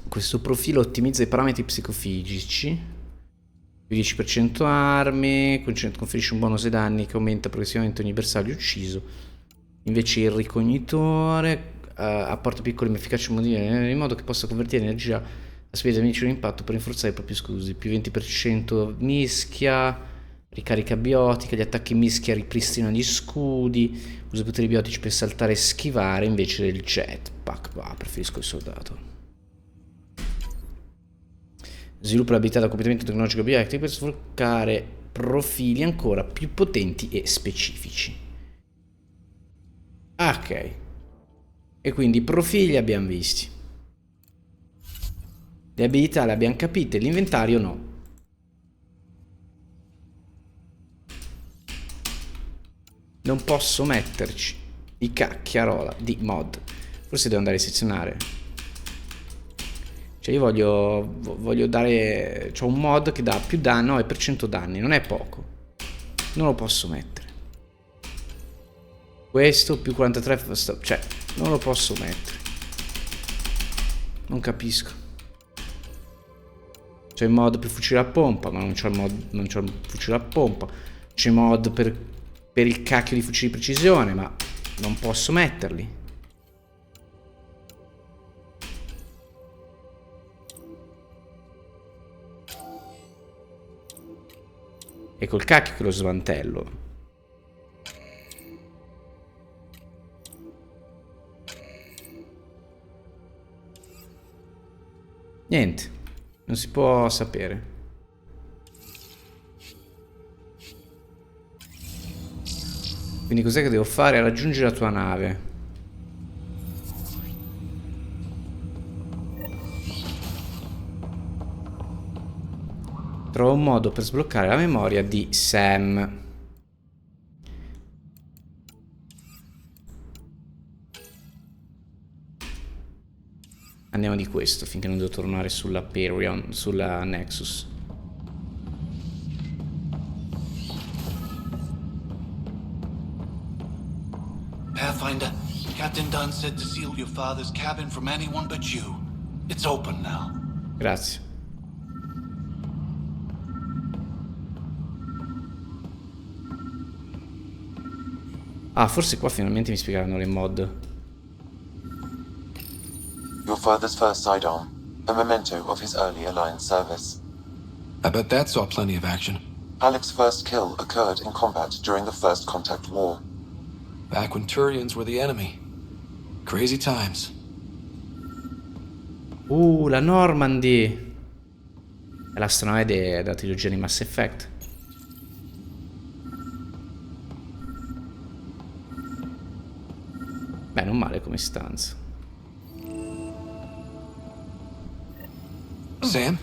Questo profilo ottimizza i parametri psicofisici. Più 10% armi, conferisce un bonus ai danni che aumenta progressivamente ogni bersaglio ucciso. Invece il ricognitore apporta piccoli ma efficaci modifiche in modo che possa convertire energia a spese di un impatto per rinforzare i propri scusi. Più 20% mischia, ricarica biotica, gli attacchi mischia ripristinano gli scudi, usa poteri biotici per saltare e schivare invece del jetpack. Preferisco il soldato. Sviluppa l'abilità da completamento tecnologico bioelettrico per sfruttare profili ancora più potenti e specifici. Ok. E quindi i profili li abbiamo visti. Le abilità le abbiamo capite, l'inventario no. Non posso metterci i cacchiarola di mod. Forse devo andare a sezionare. Cioè io voglio dare... C'ho un mod che dà più danno e per 100 danni. Non è poco. Non lo posso mettere. Questo più 43... Cioè, non lo posso mettere. Non capisco. C'è il mod per fucile a pompa, ma non c'ho il mod... Non c'ho il fucile a pompa. C'è il mod per il cacchio di fucili di precisione, ma non posso metterli. E col cacchio che lo smantello. Niente, non si può sapere. Quindi cos'è che devo fare? Raggiungi la tua nave. Trova un modo per sbloccare la memoria di Sam. Andiamo di questo finché non devo tornare sulla Perion, sulla Nexus. Pathfinder, Captain Dunn said to seal your father's cabin from anyone but you. It's open now. Grazie. Ah, forse qua finalmente mi spiegheranno le mod. Your father's first sidearm, a memento of his early Alliance service. I bet that saw plenty of action. Alec's first kill occurred in combat during the First Contact War. Back when Turians were the enemy. Crazy times. La Normandy. È l'astronave della trilogia di Mass Effect. Beh, non male come stanza. Sam?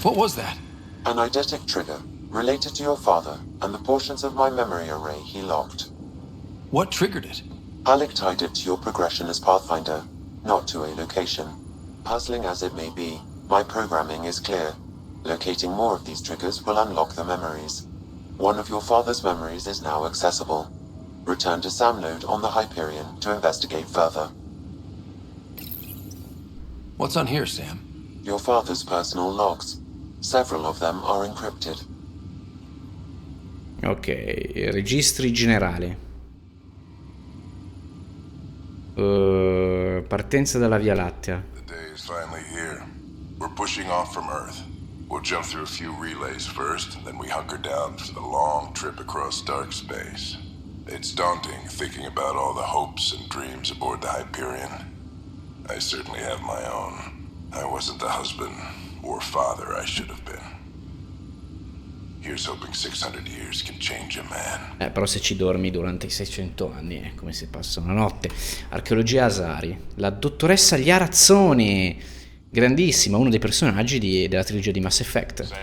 What was that? An eidetic trigger, related to your father, and the portions of my memory array he locked. What triggered it? Alec tied it to your progression as Pathfinder, not to a location. Puzzling as it may be, my programming is clear. Locating more of these triggers will unlock the memories. One of your father's memories is now accessible. Return to Sam node on the Hyperion to investigate further. What's on here, Sam? Your father's personal logs. Several of them are encrypted. Ok, registri generali. Partenza dalla Via Lattea. The day is finally here. We're pushing off from Earth. We'll jump through a few relays first, then we hunker down for the long trip across dark space. It's daunting thinking about all the hopes and dreams aboard the Hyperion. I certainly have my own. I wasn't the husband or father I should have been. Here's hoping 600 years can change a man. Però se ci dormi durante i 600 anni è come se passa una notte. Archeologia Asari. La dottoressa Liarazzoni. Grandissima, uno dei personaggi della trilogia di Mass Effect. Sam,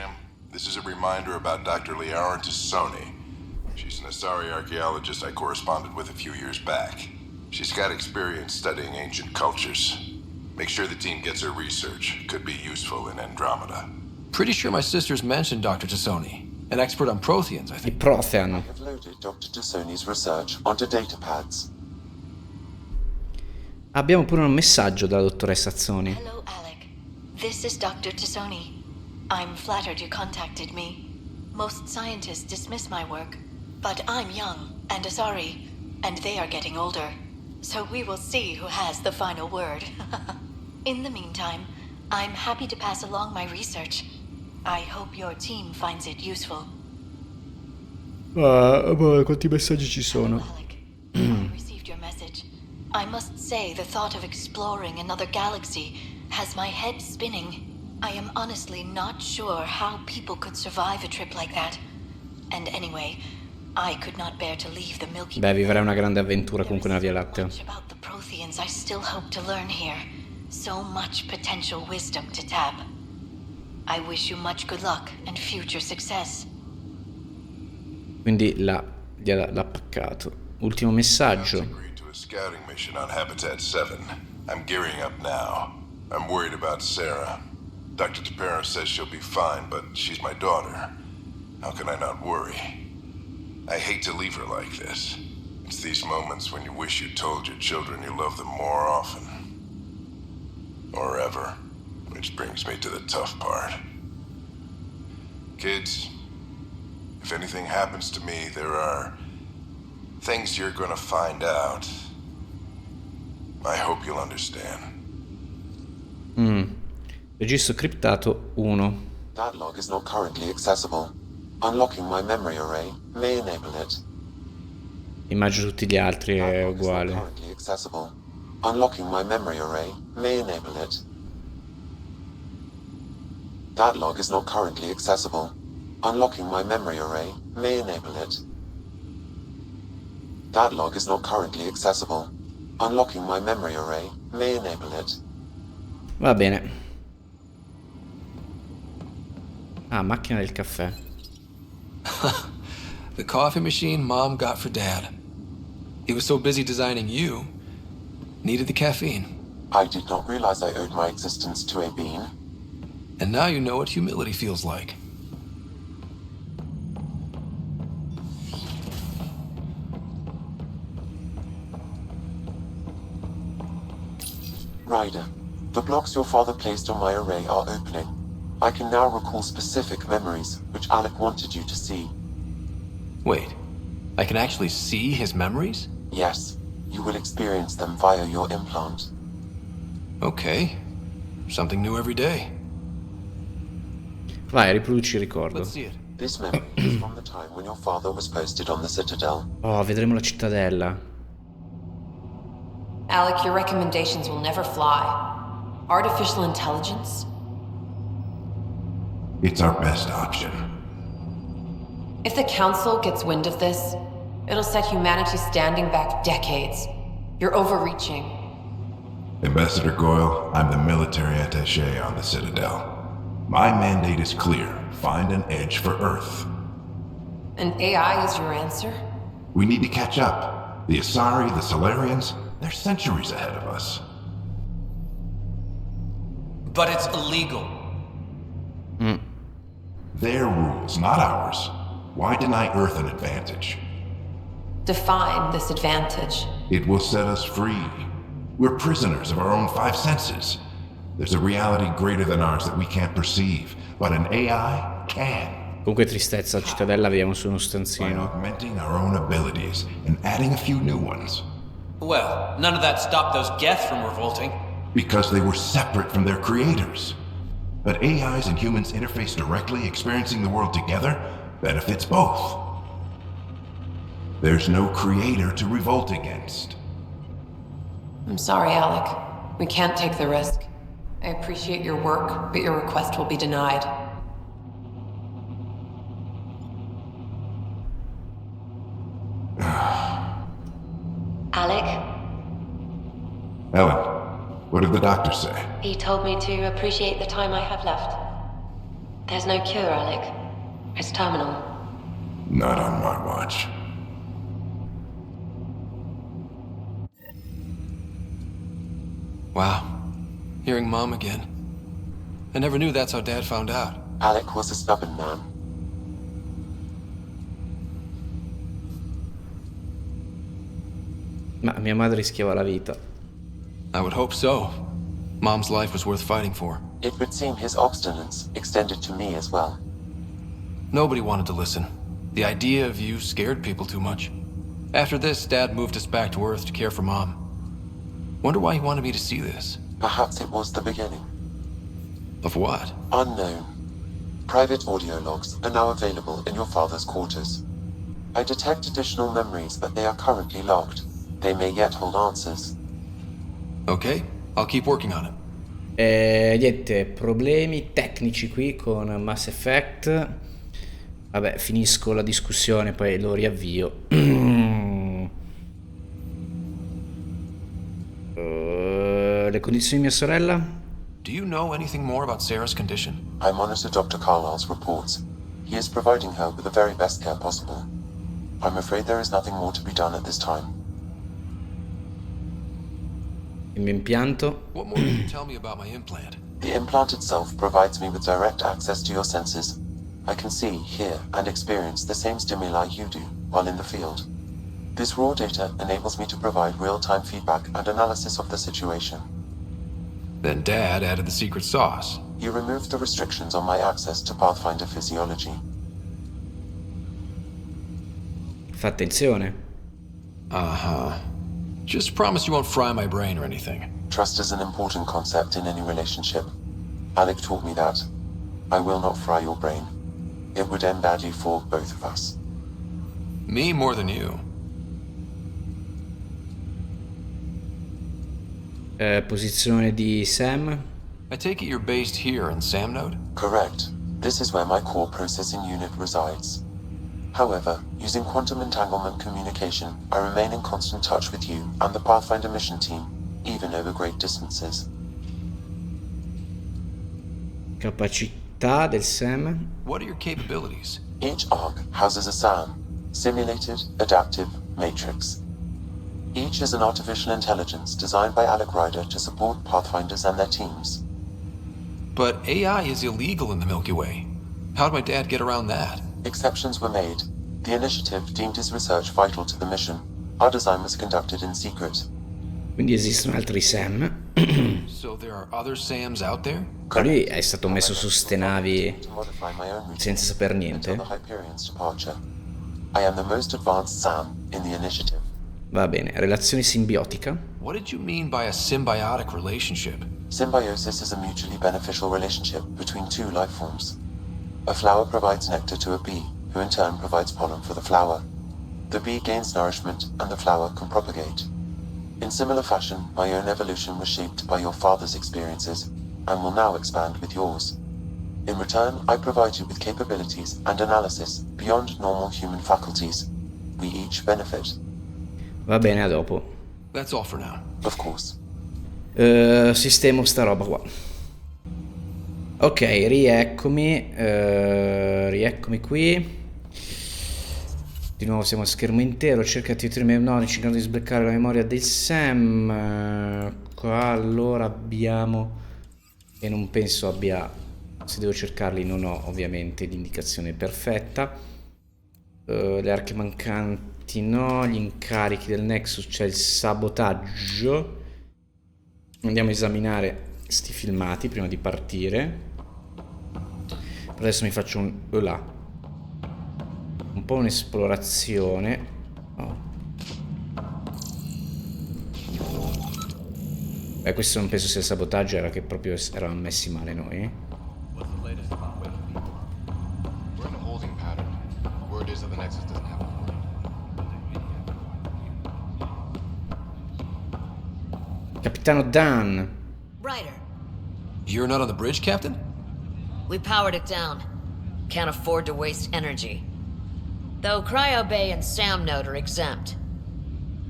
this is a reminder about Dr. Liarazzoni. She's an Asari archaeologist I corresponded with a few years back. She's got experience studying ancient cultures. Make sure the team gets her research. Could be useful in Andromeda. Pretty sure my sisters mentioned Dr. Tassoni, an expert on Protheans, I think. I Prothean. I have loaded Dr. Tassoni's research onto datapads. Abbiamo pure un messaggio dalla dottoressa Azzoni. Hello, Alec. This is Dr. Tassoni. I'm flattered you contacted me. Most scientists dismiss my work, but I'm young and Asari, and they are getting older. So we will see who has the final word. In the meantime, I'm happy to pass along my research. I hope your team finds it useful. Quanti messaggi ci sono? Hello, Alec. I received your message. I must say the thought of exploring another galaxy has my head spinning. I am honestly not sure how people could survive a trip like that. And anyway, I could not bear to leave the Milky Way. Beh, vivere una grande avventura comunque nella Via Lattea. Much about the Protheans I still hope to learn here. So much potential wisdom to tap. I wish you much good luck and future success. Quindi l'ha paccato. Ultimo messaggio. To a scouting mission on Habitat 7. I'm gearing up now. I'm worried about Sarah. Dr. Tapera says she'll be fine, but she's my daughter. How can I not worry? I hate to leave her like this. It's these moments when you wish you told your children you love them more often. Or ever. Which brings me to the tough part. Kids, if anything happens to me, there are things you're gonna find out. I hope you'll understand. Registro criptato 1. That log is not currently accessible. Unlocking my memory array may enable it. Immagino tutti gli altri è uguale. Currently accessible. Unlocking my memory array may enable it. That log is not currently accessible. Unlocking my memory array may enable it. That log is not currently accessible. Unlocking my memory array may enable it. Va bene. Ah, macchina del caffè. The coffee machine Mom got for Dad. He was so busy designing you, needed the caffeine. I did not realize I owed my existence to a being. And now you know what humility feels like. Ryder, the blocks your father placed on my array are opening. I can now recall specific memories, which Alec wanted you to see. Wait, I can actually see his memories? Yes, you will experience them via your implant. Okay, something new every day. Vai, riproduci il ricordo. Let's see it. This memory is from the time when your father was posted on the Citadel. Oh, vedremo la cittadella. Alec, your recommendations will never fly. Artificial intelligence? It's our best option. If the Council gets wind of this, it'll set humanity standing back decades. You're overreaching. Ambassador Goyle, I'm the military attaché on the Citadel. My mandate is clear. Find an edge for Earth. And AI is your answer? We need to catch up. The Asari, the Solarians, they're centuries ahead of us. But it's illegal. Their rules, not ours. Why deny Earth an advantage? Define this advantage. It will set us free. We're prisoners of our own five senses. There's a reality greater than ours that we can't perceive, but an AI can. Comunque tristezza, cittadella vediamo su uno By stanzino. augmenting our own abilities and adding a few new ones. Well, none of that stopped those Geth from revolting. Because they were separate from their creators. But AIs and humans interface directly, experiencing the world together, benefits both. There's no creator to revolt against. I'm sorry, Alec. We can't take the risk. I appreciate your work, but your request will be denied. Alec, Ellen, what did the doctor say? he told me to appreciate the time I have left. There's no cure, Alec. It's terminal. Not on my watch. Wow, hearing Mom again. I never knew that's how Dad found out. Alec was a stubborn man. Ma mia madre rischiava la vita. I would hope so. Mom's life was worth fighting for. It would seem his obstinance extended to me as well. Nobody wanted to listen. The idea of you scared people too much. After this, Dad moved us back to Earth to care for Mom. Wonder why he wanted me to see this. Perhaps it was the beginning. Of what? Unknown. Private audio logs are now available in your father's quarters. I detect additional memories, but they are currently logged. They may yet hold answers. Okay, I'll keep working on it. Niente, problemi tecnici qui con Mass Effect. Vabbè, finisco la discussione, poi lo riavvio. Le condizioni di mia sorella? Do you know anything more about Sarah's condition? I monitor Dr. Carlisle's reports. He is providing her with the very best care possible. I'm afraid there is nothing more to be done at this time. Il mio impianto? What more can you tell me about my implant? The implant itself provides me with direct access to your senses. I can see, hear, and experience the same stimuli you do while in the field. This raw data enables me to provide real-time feedback and analysis of the situation. Then Dad added the secret sauce. He removed the restrictions on my access to Pathfinder physiology. Fa attenzione. Uh-huh. Just promise you won't fry my brain or anything. Trust is an important concept in any relationship. Alec taught me that. I will not fry your brain. It would end badly for both of us. Me more than you. Posizione di Sam? I take it you're based here in Sam Node? Correct. This is where my core processing unit resides. However, using quantum entanglement communication, I remain in constant touch with you and the Pathfinder mission team, even over great distances. Capacità del Sam? What are your capabilities? Each arc houses a SAM, Simulated Adaptive Matrix. Each is an artificial intelligence designed by Alec Ryder to support Pathfinders and their teams. But AI is illegal in the Milky Way. How'd my dad get around that? Exceptions were made. The initiative deemed his research vital to the mission. Our design was conducted in secret. Quindi esistono altri Sam? So there are other Sams out there? Lui è stato messo su ste navi senza saper niente. I am the most advanced SAM in the initiative. Va bene, relazione simbiotica. What did you mean by a symbiotic relationship? Symbiosis is a mutually beneficial relationship between two life forms. A flower provides nectar to a bee, who in turn provides pollen for the flower. The bee gains nourishment, and the flower can propagate. In similar fashion, my own evolution was shaped by your father's experiences, and will now expand with yours. In return, I provide you with capabilities and analysis beyond normal human faculties. We each benefit. Va bene, a dopo. That's all for now. Of course. Sistemo sta roba qua. Ok, rieccomi. Rieccomi qui. Di nuovo siamo a schermo intero. Cerca di attivare i memori, cercando di sbloccare la memoria del Sam. Qua allora abbiamo. E non penso abbia. Se devo cercarli non ho ovviamente l'indicazione perfetta. Le arche mancanti no. Gli incarichi del Nexus, c'è il sabotaggio. Andiamo a esaminare sti filmati prima di partire. Per adesso mi faccio un po' un'esplorazione. Oh. Beh, questo non penso sia il sabotaggio, era che proprio eravamo messi male noi. Capitano Dan. Ryder. You're not on the bridge, Captain? We powered it down. Can't afford to waste energy. Though Cryo Bay and Sam Node are exempt.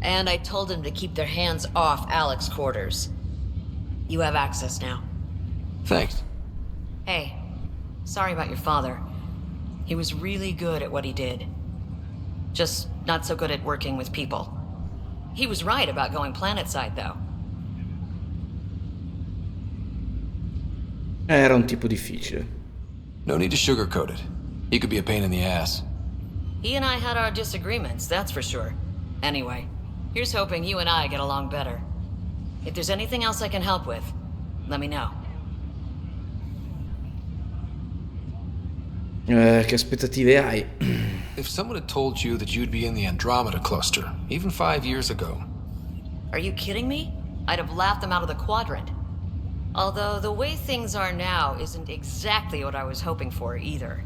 And I told them to keep their hands off Alec's quarters. You have access now. Thanks. Hey, sorry about your father. He was really good at what he did. Just not so good at working with people. He was right about going planetside, though. Era un tipo difficile. No need to sugarcoat it. He could be a pain in the ass. He and I had our disagreements, that's for sure. Anyway, here's hoping you and I get along better. If there's anything else I can help with, let me know. Che aspettative hai? If someone had told you that you'd be in the Andromeda cluster, even 5 years ago. Are you kidding me? I'd have laughed them out of the quadrant. Although the way things are now isn't exactly what I was hoping for either.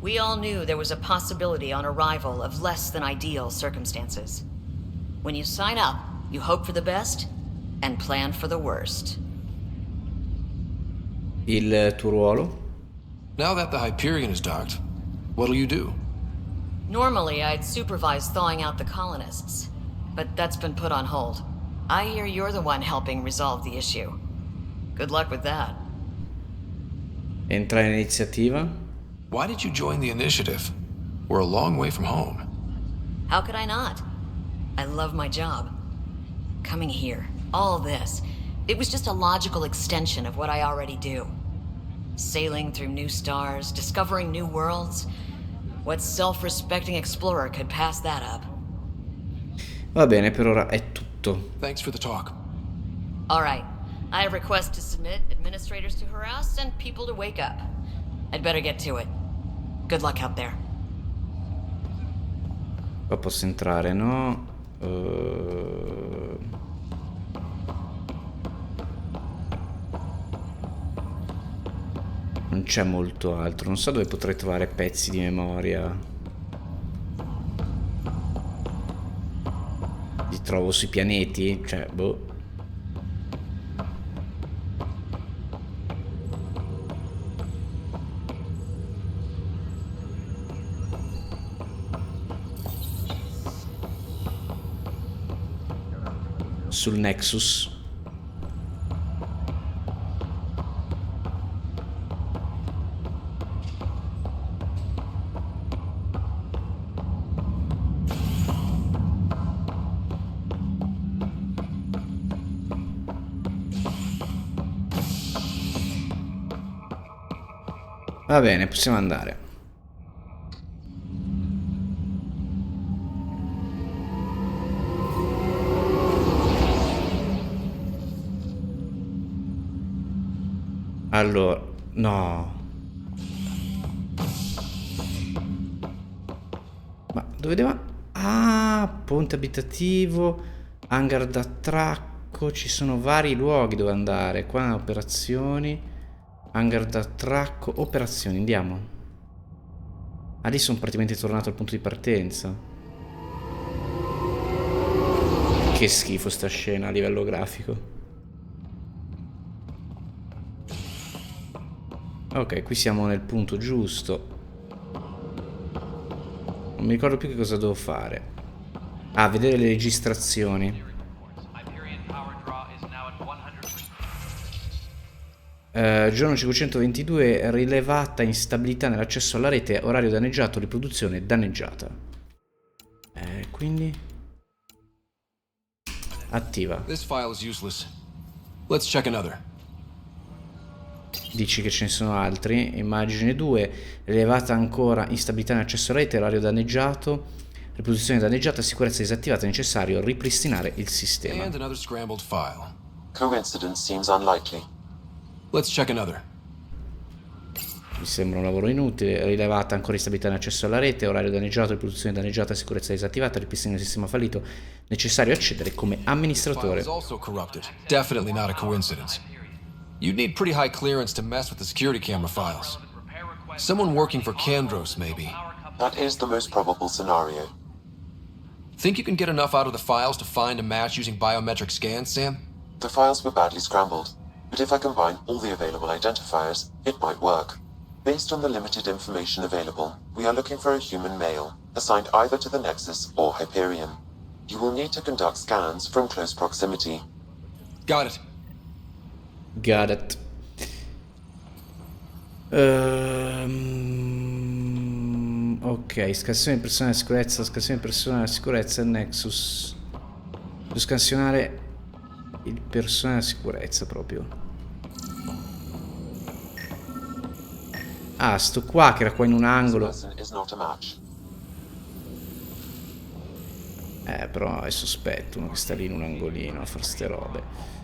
We all knew there was a possibility on arrival of less than ideal circumstances. When you sign up, you hope for the best and plan for the worst. Il tuo ruolo? Now that the Hyperion is docked, what'll you do? Normally, I'd supervise thawing out the colonists, but that's been put on hold. I hear you're the one helping resolve the issue. Good luck with that. Entrare in iniziativa. Why did you join the initiative? We're a long way from home. How could I not? I love my job. Coming here, all this, it was just a logical extension of what I already do. Sailing through new stars, discovering new worlds. What self-respecting explorer could pass that up? Va bene, per ora è tutto. Thanks for the talk. All right. I request to submit administrators to harass and people to wake up. I'd better get to it. Good luck out there. Qua posso entrare, no? Non c'è molto altro. Non so dove potrei trovare pezzi di memoria. Li trovo sui pianeti? Cioè, boh. Sul Nexus. Va bene, possiamo andare. Allora, no. Ma dove devo... Ah, ponte abitativo, hangar d'attracco, ci sono vari luoghi dove andare. Qua operazioni, hangar d'attracco, operazioni, andiamo. Ah, lì sono praticamente tornato al punto di partenza. Che schifo sta scena a livello grafico. Ok, qui siamo nel punto giusto. Non mi ricordo più che cosa devo fare. Ah, vedere le registrazioni. Giorno 522, rilevata instabilità nell'accesso alla rete, orario danneggiato, riproduzione danneggiata. Quindi... attiva. This file is useless. Let's check another. Dici che ce ne sono altri. Immagine 2, elevata ancora instabilità nell'accesso alla rete, orario danneggiato, riproduzione danneggiata, sicurezza disattivata, necessario ripristinare il sistema. And another scrambled file. Coincidence seems unlikely. Let's check another. Mi sembra un lavoro inutile. Rilevata ancora instabilità nell'accesso alla rete, orario danneggiato, riproduzione danneggiata, sicurezza disattivata, ripristino del sistema fallito, necessario accedere come amministratore. File is also corrupted. Definitely not a coincidence. You'd need pretty high clearance to mess with the security camera files. Someone working for Kandros, maybe. That is the most probable scenario. Think you can get enough out of the files to find a match using biometric scans, Sam? The files were badly scrambled, but if I combine all the available identifiers, it might work. Based on the limited information available, we are looking for a human male, assigned either to the Nexus or Hyperion. You will need to conduct scans from close proximity. Got it. Got it. Ok, scansione di persone di sicurezza, scansione di persone di sicurezza e Nexus. Devo scansionare il personale di sicurezza proprio. Ah, sto qua che era qua in un angolo. Però è sospetto uno che sta lì in un angolino a fare ste robe.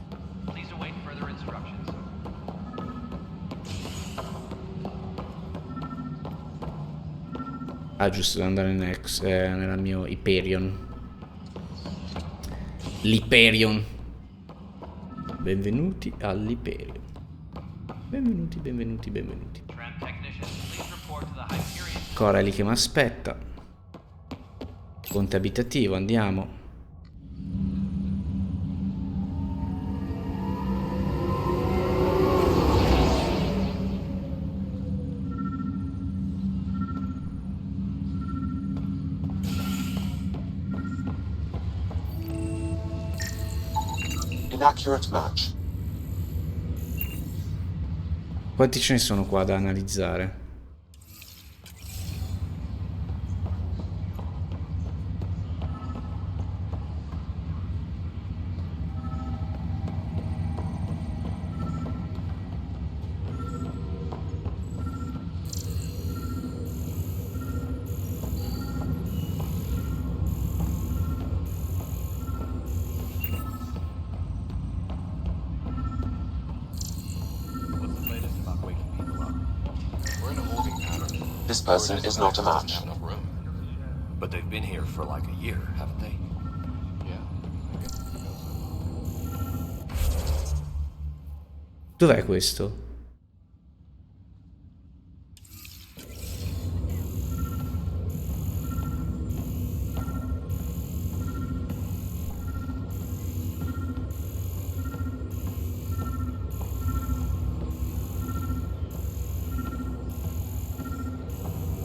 Ah, giusto, devo andare nel mio Hyperion. L'Hyperion. Benvenuti all'Hyperion. Benvenuti, benvenuti, benvenuti. Cora è lì che mi aspetta. Ponte abitativo, andiamo. inaccurate match. Quanti ce ne sono qua da analizzare? This person is not a match. But they've been here for like a year, haven't they? Dov'è questo?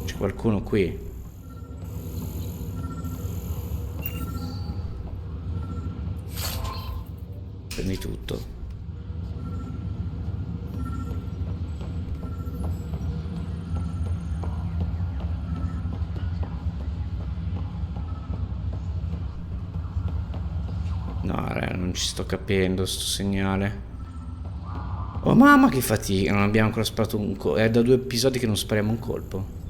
C'è qualcuno qui? Prendi tutto. No, non ci sto capendo sto segnale. Oh mamma che fatica, non abbiamo ancora sparato un colpo. È da 2 episodi che non spariamo un colpo.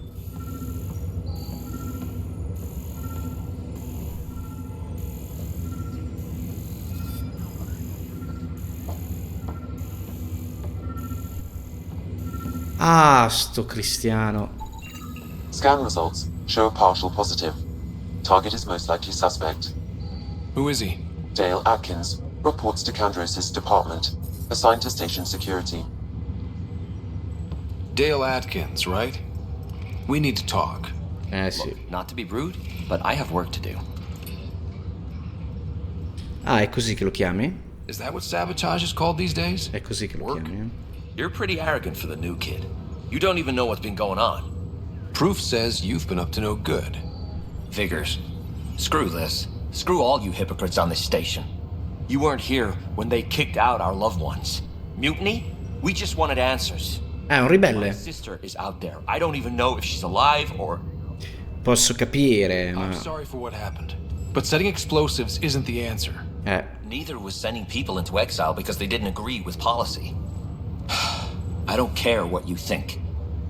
Ah, sto cristiano. Scan results show a partial positive. Target is most likely suspect. Who is he? Dale Atkins reports to Candrosis Department, assigned to station security. Dale Atkins, right? We need to talk. Sì. Look, not to be rude, but I have work to do. Ah, è così che lo chiami? Is that what sabotage is called these days? È così che lo chiami? You're pretty arrogant for the new kid. You don't even know what's been going on. Proof says you've been up to no good. Figures. Screw this. Screw all you hypocrites on this station. You weren't here when they kicked out our loved ones. Mutiny? We just wanted answers. È un ribelle. My sister is out there. I don't even know if she's alive or... Posso capire, ma... I'm sorry for what happened, but setting explosives isn't the answer. Neither was sending people into exile because they didn't agree with policy. I don't care what you think.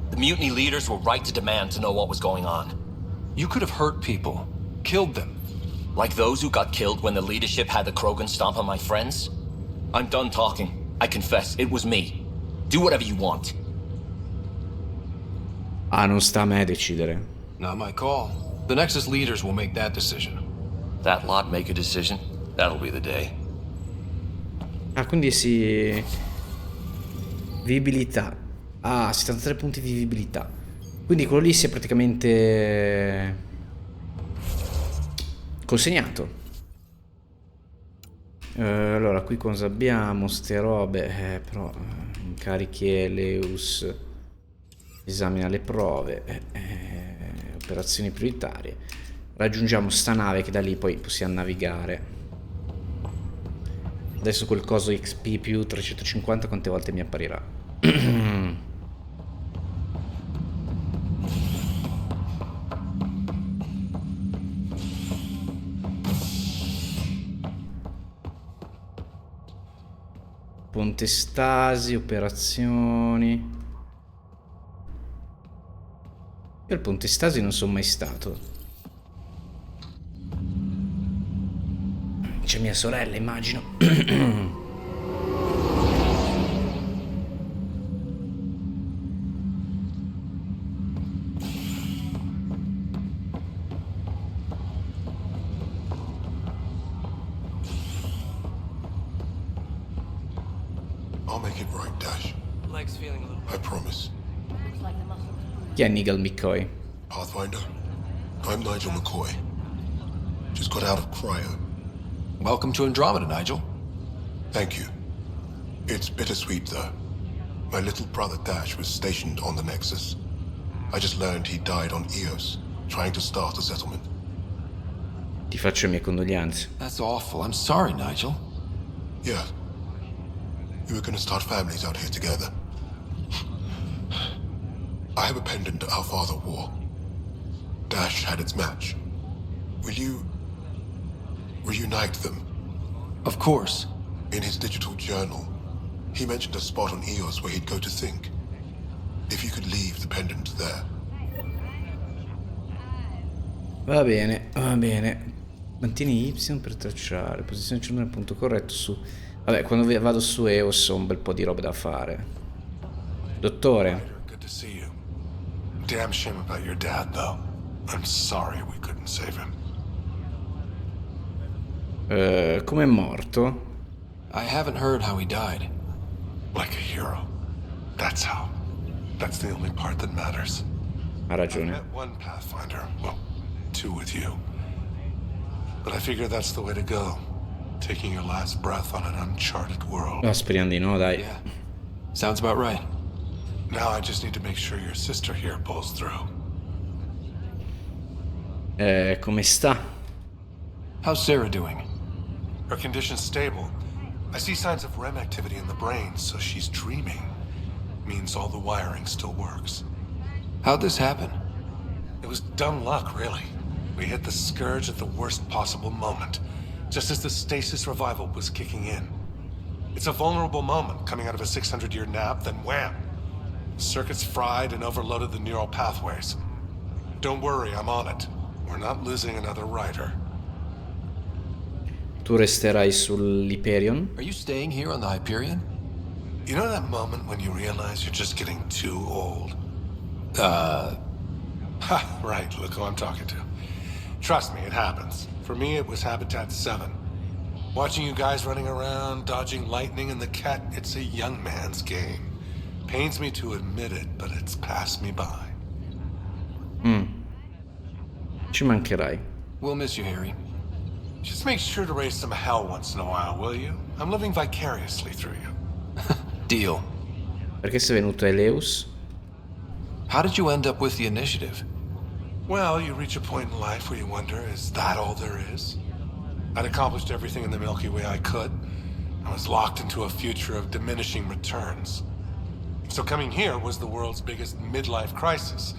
The mutiny leaders were right to demand to know what was going on. You could have hurt people, killed them. Like those who got killed when the leadership had the Krogan stomp on my friends? I'm done talking. I confess, it was me. Do whatever you want. Ah, non sta a me decidere. Not my call. The Nexus leaders will make that decision. That lot make a decision? That'll be the day. Ah, quindi sì... Vivibilità. Ah, 73 punti di vivibilità. Quindi quello lì si è praticamente... consegnato. Allora, qui cosa abbiamo? Ste robe. Però... incarichi Eleus. Esamina le prove. Operazioni prioritarie. Raggiungiamo sta nave che da lì poi possiamo navigare. Adesso quel coso XP più 350 quante volte mi apparirà? Ponte stasi, operazioni. Io al ponte stasi non sono mai stato. C'è mia sorella, immagino. I'll make it right, Dash. Leg's feeling a little... I promise. Chi è Nigel McCoy? Pathfinder, I'm Nigel McCoy. Just got out of cryo. Welcome to Andromeda, Nigel. Thank you. It's bittersweet, though. My little brother Dash was stationed on the Nexus. I just learned he died on Eos, trying to start a settlement. Ti faccio le mie condoglianze. That's awful. I'm sorry, Nigel. Yeah. We were gonna start families out here together. I have a pendant our father wore. Dash had its match. Will you reunite them? Of course. In his digital journal, he mentioned a spot on Eos where he'd go to think. If you could leave the pendant there. Va bene, va bene. Mantieni Y per tracciare. Posizionaci nel punto corretto su... Vabbè, quando vado su Eos ho un bel po' di robe da fare. Dottore. Good to see you. Damn shame about your dad, though. I'm sorry we couldn't save him. Com'è morto? I haven't heard how he died. Like a hero. That's how. That's the only part that matters. Ha ragione. I met one Pathfinder. Well, two with you. But I figure that's the way to go. Taking your last breath on an uncharted world. No, speriamo di no, dai. Yeah. Sounds about right. Now I just need to make sure your sister here pulls through. Come sta? How's Sarah doing? Her condition's stable. I see signs of REM activity in the brain, so she's dreaming. Means all the wiring still works. How'd this happen? It was dumb luck, really. We hit the scourge at the worst possible moment, just as the stasis revival was kicking in. It's a vulnerable moment coming out of a 600-year nap, then wham! Circuits fried and overloaded the neural pathways. Don't worry, I'm on it. We're not losing another rider. Tu resterai sull'Hyperion? Are you staying here on the Hyperion? You know that moment when you realize you're just getting too old? Ha, right, look who I'm talking to. Trust me, it happens. For me, it was Habitat 7. Watching you guys running around, dodging lightning and the cat, it's a young man's game. Pains me to admit it, but it's passed me by. Ci mancherai. We'll miss you, Harry. Just make sure to raise some hell once in a while, will you? I'm living vicariously through you. Deal. Perché sei venuto a Eleus? How did you end up with the initiative? Well, you reach a point in life where you wonder, is that all there is? I'd accomplished everything in the Milky Way I could. I was locked into a future of diminishing returns. So coming here was the world's biggest midlife crisis.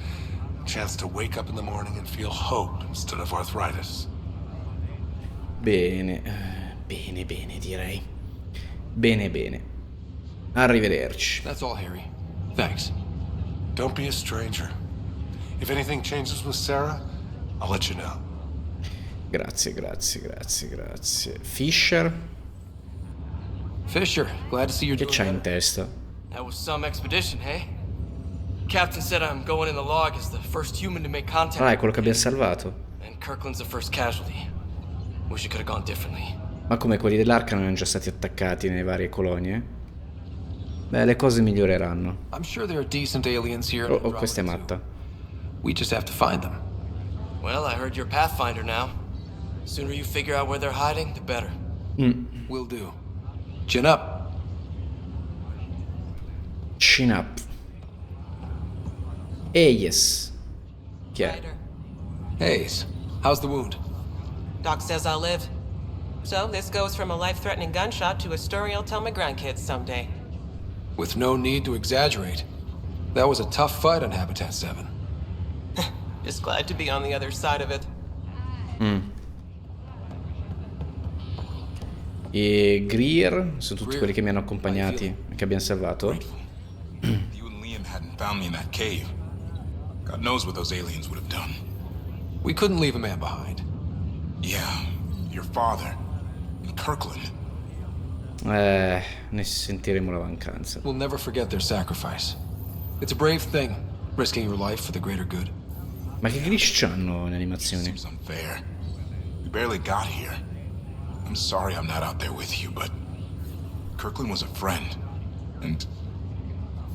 A chance to wake up in the morning and feel hope instead of arthritis. Bene, bene, bene, direi. Bene, bene. Arrivederci. That's all, Harry. Thanks. Don't be a stranger. If anything changes with Sarah, I'll let you know. Grazie, grazie, grazie, grazie. Fisher? Fisher, glad to see you're Che doing c'hai in better. testa? That was some expedition, hey? Captain said I'm going in the log as the first human to make contact. Ah, è quello che abbiamo salvato. And Kirkland's the first casualty. Wish it could have gone differently. Ma come quelli dell'Arca non erano già stati attaccati nelle varie colonie? Beh, le cose miglioreranno. I'm sure there are decent aliens here. Oh, questa è matta. We just have to find them. Well, I heard you're Pathfinder now. The sooner you figure out where they're hiding, the better. Will do. Chin up. Chin up. Yes. Chi è? Hayes, how's the wound? Doc says I'll live. So this goes from a life-threatening gunshot to a story I'll tell my grandkids someday. With no need to exaggerate. That was a tough fight on Habitat 7. Just glad to be on the other side of it. E Greer sono tutti quelli che mi hanno accompagnati e che abbiamo salvato. If you and Liam hadn't found me in that cave, God knows what those aliens would have done. We couldn't leave a man behind. Yeah, your father and Kirkland. Ne sentiremo la mancanza. We'll never forget their sacrifice. It's a brave thing, risking your life for the greater good. Ma che glitch c'hanno le animazioni? Seems unfair. We barely got here. I'm sorry I'm not out there with you, but Kirkland was a friend, and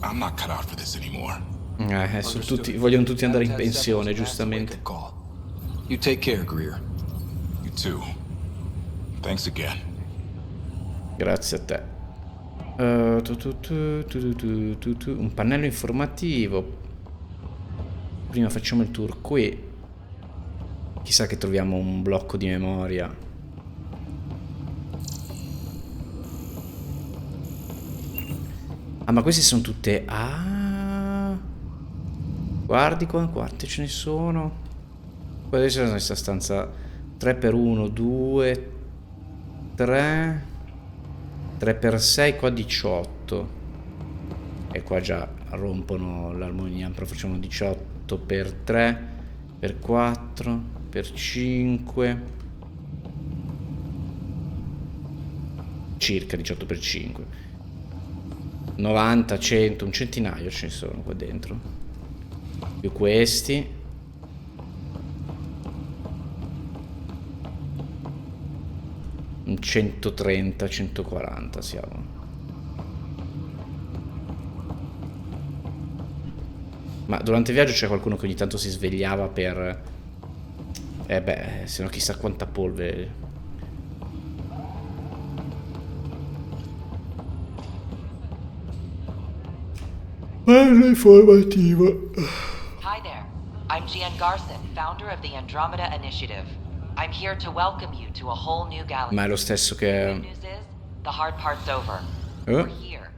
I'm not cut out for this anymore. Vogliono tutti andare in pensione, giustamente. You take care, Greer. You too. Thanks again. Grazie a te. Un pannello informativo. Prima facciamo il tour qui. Chissà che troviamo un blocco di memoria. Ah, ma queste sono tutte... Ah... Guardi qua, quante ce ne sono? Qua adesso c'è questa stanza 3x1, 2, 3, 3x6, qua 18. E qua già rompono l'armonia, però facciamo 18x3, per 4, per 5, circa 18x5. 90, 100, un centinaio ce ne sono qua dentro. Più questi. Un 130, 140 siamo. Ma durante il viaggio c'è qualcuno che ogni tanto si svegliava per... se no chissà quanta polvere. Informativa. Hi there. I'm Gian Garson, founder of the Andromeda Initiative. I'm here to welcome you to a whole new galaxy. Ma è lo stesso The che... good news is, the hard part's over. We're here.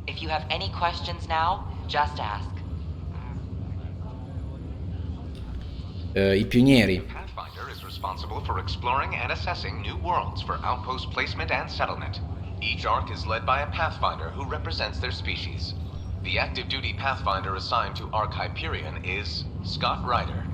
If you have any questions now, just ask. I pionieri. Pathfinder is responsible for exploring and assessing new worlds for outpost placement and settlement. Each arc is led by a Pathfinder who represents their species. The active duty Pathfinder assigned to Arc Hyperion is Scott Ryder.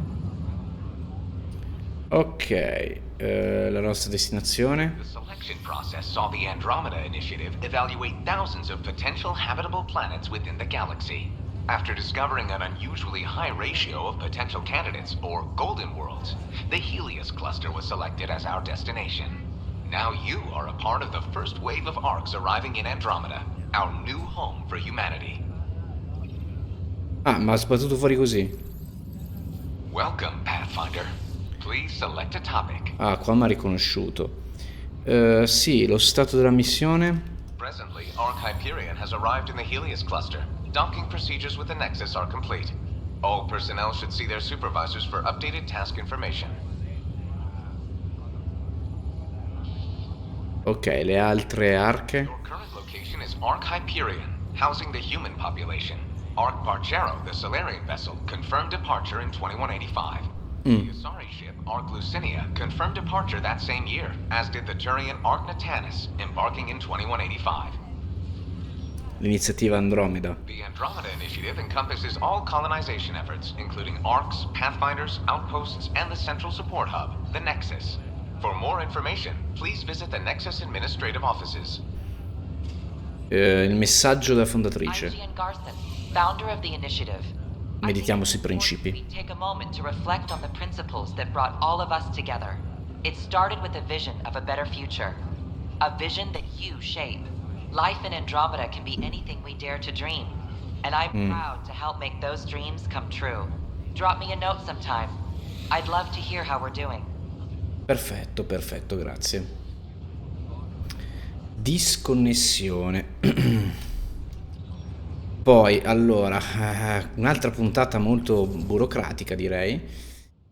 Ok, la nostra destinazione. The selection process saw the Andromeda Initiative evaluate thousands of potential habitable planets within the galaxy. After discovering an unusually high ratio of potential candidates, or golden worlds, the Helios cluster was selected as our destination. Now you are a part of the first wave of arcs arriving in Andromeda, our new home for humanity. Ah, ma ha sbattuto fuori così. Welcome, Pathfinder. Please select a topic. Ah, qua mi ha riconosciuto. Sì, lo stato della missione. Presently, Arc Hyperion has arrived in the Helios cluster. Docking procedures with the Nexus are complete. All personnel should see their supervisors for updated task information. Ok, le altre arche. Your current location is Arc Hyperion, housing the human population. Arc Barchero, the Solarian vessel, confirmed departure in 2185. The Asari ship, Arc Lucinia, confirmed departure that same year, as did the Turian Arc Natanus, embarking in 2185. L'iniziativa Andromeda. The Andromeda Initiative encompasses all colonization efforts, including arcs, pathfinders, outposts, and the central support hub, the Nexus. For more information, please visit the Nexus Administrative Offices. Il messaggio della fondatrice. I'm Gian Garson, founder of the initiative. Meditiamo sui principi. Take a moment to reflect on the principles that brought all of us together. It started with a vision of a better future. A vision that you shape. Life in Andromeda can be anything we dare to dream. And I'm proud to help make those dreams come true. Drop me a note sometime. I'd love to hear how we're doing. Perfetto, perfetto, grazie. Disconnessione. Poi, allora, un'altra puntata molto burocratica, direi.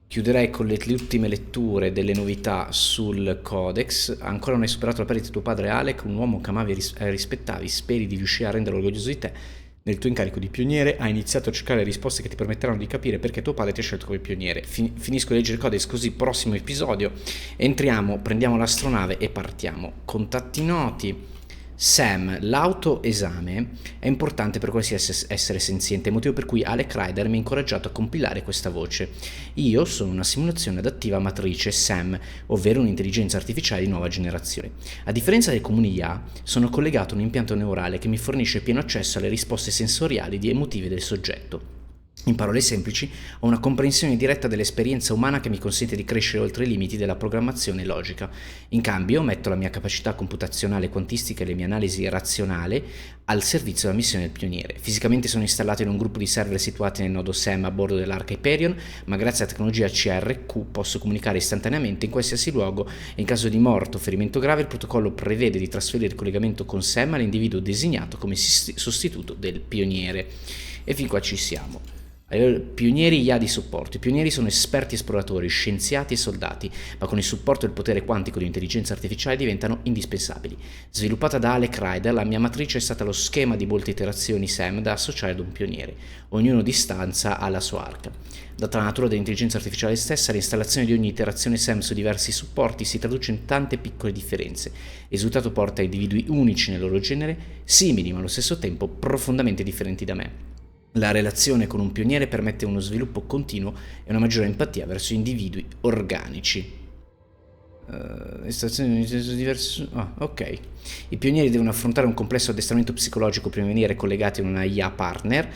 Chiuderei con le ultime letture delle novità sul Codex. Ancora non hai superato la perdita di tuo padre Alec, un uomo che amavi e rispettavi. Speri di riuscire a renderlo orgoglioso di te. Nel tuo incarico di pioniere hai iniziato a cercare le risposte che ti permetteranno di capire perché tuo padre ti ha scelto come pioniere. Finisco di leggere il Codex, così prossimo episodio entriamo, prendiamo l'astronave e partiamo. Contatti noti. Sam, l'autoesame è importante per qualsiasi essere senziente, motivo per cui Alec Ryder mi ha incoraggiato a compilare questa voce. Io sono una simulazione adattiva matrice Sam, ovvero un'intelligenza artificiale di nuova generazione. A differenza dei comuni IA, sono collegato a un impianto neurale che mi fornisce pieno accesso alle risposte sensoriali ed emotive del soggetto. In parole semplici, ho una comprensione diretta dell'esperienza umana che mi consente di crescere oltre i limiti della programmazione logica. In cambio, metto la mia capacità computazionale quantistica e le mie analisi razionali al servizio della missione del pioniere. Fisicamente sono installato in un gruppo di server situati nel nodo SAM a bordo dell'Arc Hyperion, ma grazie alla tecnologia CRQ posso comunicare istantaneamente in qualsiasi luogo e in caso di morte o ferimento grave il protocollo prevede di trasferire il collegamento con SAM all'individuo designato come sostituto del pioniere. E fin qua ci siamo. Pionieri IA di supporto. I pionieri sono esperti esploratori, scienziati e soldati, ma con il supporto e il potere quantico di intelligenza artificiale diventano indispensabili. Sviluppata da Alec Ryder, la mia matrice è stata lo schema di molte iterazioni SEM da associare ad un pioniere. Ognuno di stanza ha la sua arca. Data la natura dell'intelligenza artificiale stessa, l'installazione di ogni iterazione SEM su diversi supporti si traduce in tante piccole differenze. Il risultato porta a individui unici nel loro genere, simili ma allo stesso tempo profondamente differenti da me. La relazione con un pioniere permette uno sviluppo continuo e una maggiore empatia verso individui organici. Ok. I pionieri devono affrontare un complesso addestramento psicologico prima di venire collegati a una IA partner.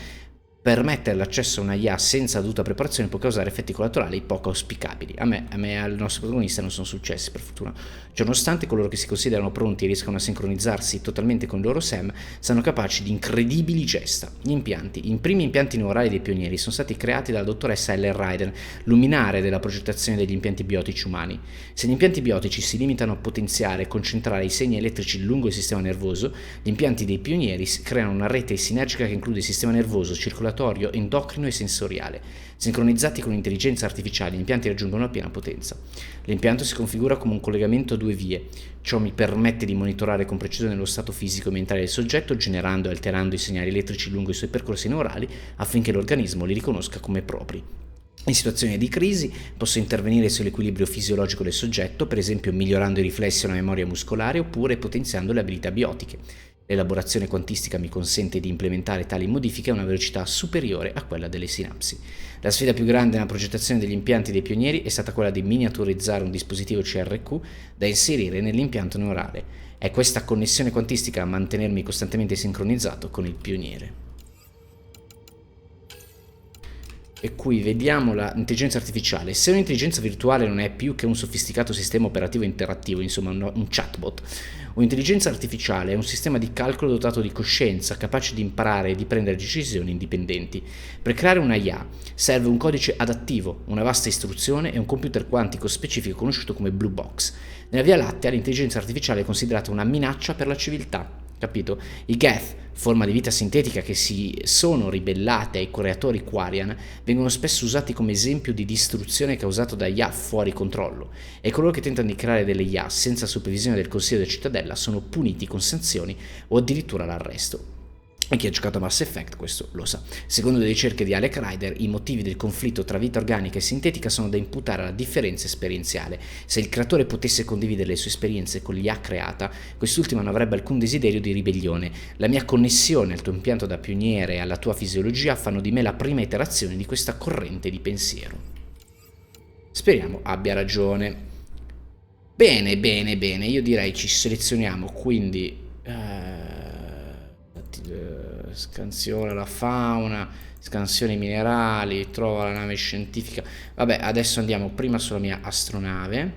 Permettere l'accesso a una IA senza dovuta preparazione può causare effetti collaterali poco auspicabili. A me e al nostro protagonista non sono successi, per fortuna. Ciononostante, coloro che si considerano pronti e riescono a sincronizzarsi totalmente con il loro SEM sono capaci di incredibili gesta. I primi impianti neurali dei pionieri sono stati creati dalla dottoressa Ellen Ryder, luminare della progettazione degli impianti biotici umani. Se gli impianti biotici si limitano a potenziare e concentrare i segni elettrici lungo il sistema nervoso, gli impianti dei pionieri creano una rete sinergica che include il sistema nervoso, circolatorio, endocrino e sensoriale. Sincronizzati con intelligenza artificiale, gli impianti raggiungono una piena potenza. L'impianto si configura come un collegamento a due vie. Ciò mi permette di monitorare con precisione lo stato fisico e mentale del soggetto, generando e alterando i segnali elettrici lungo i suoi percorsi neurali affinché l'organismo li riconosca come propri. In situazioni di crisi posso intervenire sull'equilibrio fisiologico del soggetto, per esempio migliorando i riflessi o la memoria muscolare oppure potenziando le abilità biotiche. L'elaborazione quantistica mi consente di implementare tali modifiche a una velocità superiore a quella delle sinapsi. La sfida più grande nella progettazione degli impianti dei pionieri è stata quella di miniaturizzare un dispositivo CRQ da inserire nell'impianto neurale. È questa connessione quantistica a mantenermi costantemente sincronizzato con il pioniere. E qui vediamo l'intelligenza artificiale. Se un'intelligenza virtuale non è più che un sofisticato sistema operativo interattivo, insomma un chatbot, un'intelligenza artificiale è un sistema di calcolo dotato di coscienza, capace di imparare e di prendere decisioni indipendenti. Per creare una IA serve un codice adattivo, una vasta istruzione e un computer quantico specifico conosciuto come Blue Box. Nella Via Lattea l'intelligenza artificiale è considerata una minaccia per la civiltà. Capito? I Geth, forma di vita sintetica che si sono ribellate ai creatori Quarian, vengono spesso usati come esempio di distruzione causata da IA fuori controllo, e coloro che tentano di creare delle IA senza supervisione del Consiglio della Cittadella sono puniti con sanzioni o addirittura l'arresto. E chi ha giocato a Mass Effect questo lo sa. Secondo le ricerche di Alec Ryder, i motivi del conflitto tra vita organica e sintetica sono da imputare alla differenza esperienziale. Se il creatore potesse condividere le sue esperienze con l'IA creata, quest'ultima non avrebbe alcun desiderio di ribellione. La mia connessione al tuo impianto da pioniere e alla tua fisiologia fanno di me la prima iterazione di questa corrente di pensiero. Speriamo abbia ragione. Bene, io direi ci selezioniamo quindi... scansiona la fauna, scansiona i minerali, trova la nave scientifica. Vabbè, adesso andiamo prima sulla mia astronave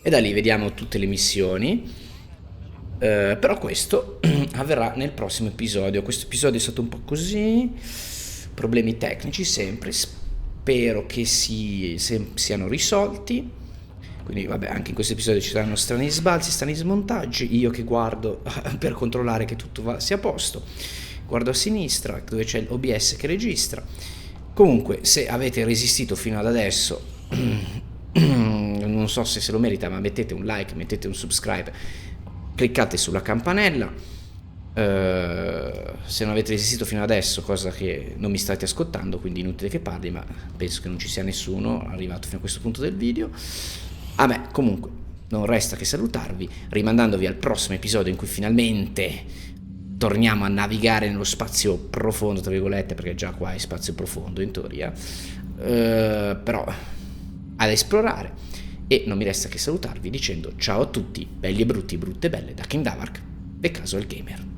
e da lì vediamo tutte le missioni. Però questo avverrà nel prossimo episodio. Questo episodio è stato un po' così, problemi tecnici sempre, spero che siano risolti. Quindi vabbè, anche in questo episodio ci saranno strani sbalzi, strani smontaggi, io che guardo per controllare che tutto sia a posto, guardo a sinistra dove c'è l'OBS che registra. Comunque, se avete resistito fino ad adesso, non so se lo merita, ma mettete un like, mettete un subscribe, cliccate sulla campanella. Se non avete resistito fino adesso, cosa che non mi state ascoltando, quindi inutile che parli, ma penso che non ci sia nessuno arrivato fino a questo punto del video. A me comunque non resta che salutarvi, rimandandovi al prossimo episodio in cui finalmente torniamo a navigare nello spazio profondo, tra virgolette, perché già qua è spazio profondo in teoria, però ad esplorare. E non mi resta che salutarvi dicendo ciao a tutti, belli e brutti, brutte e belle, da King Davark e Casual Gamer.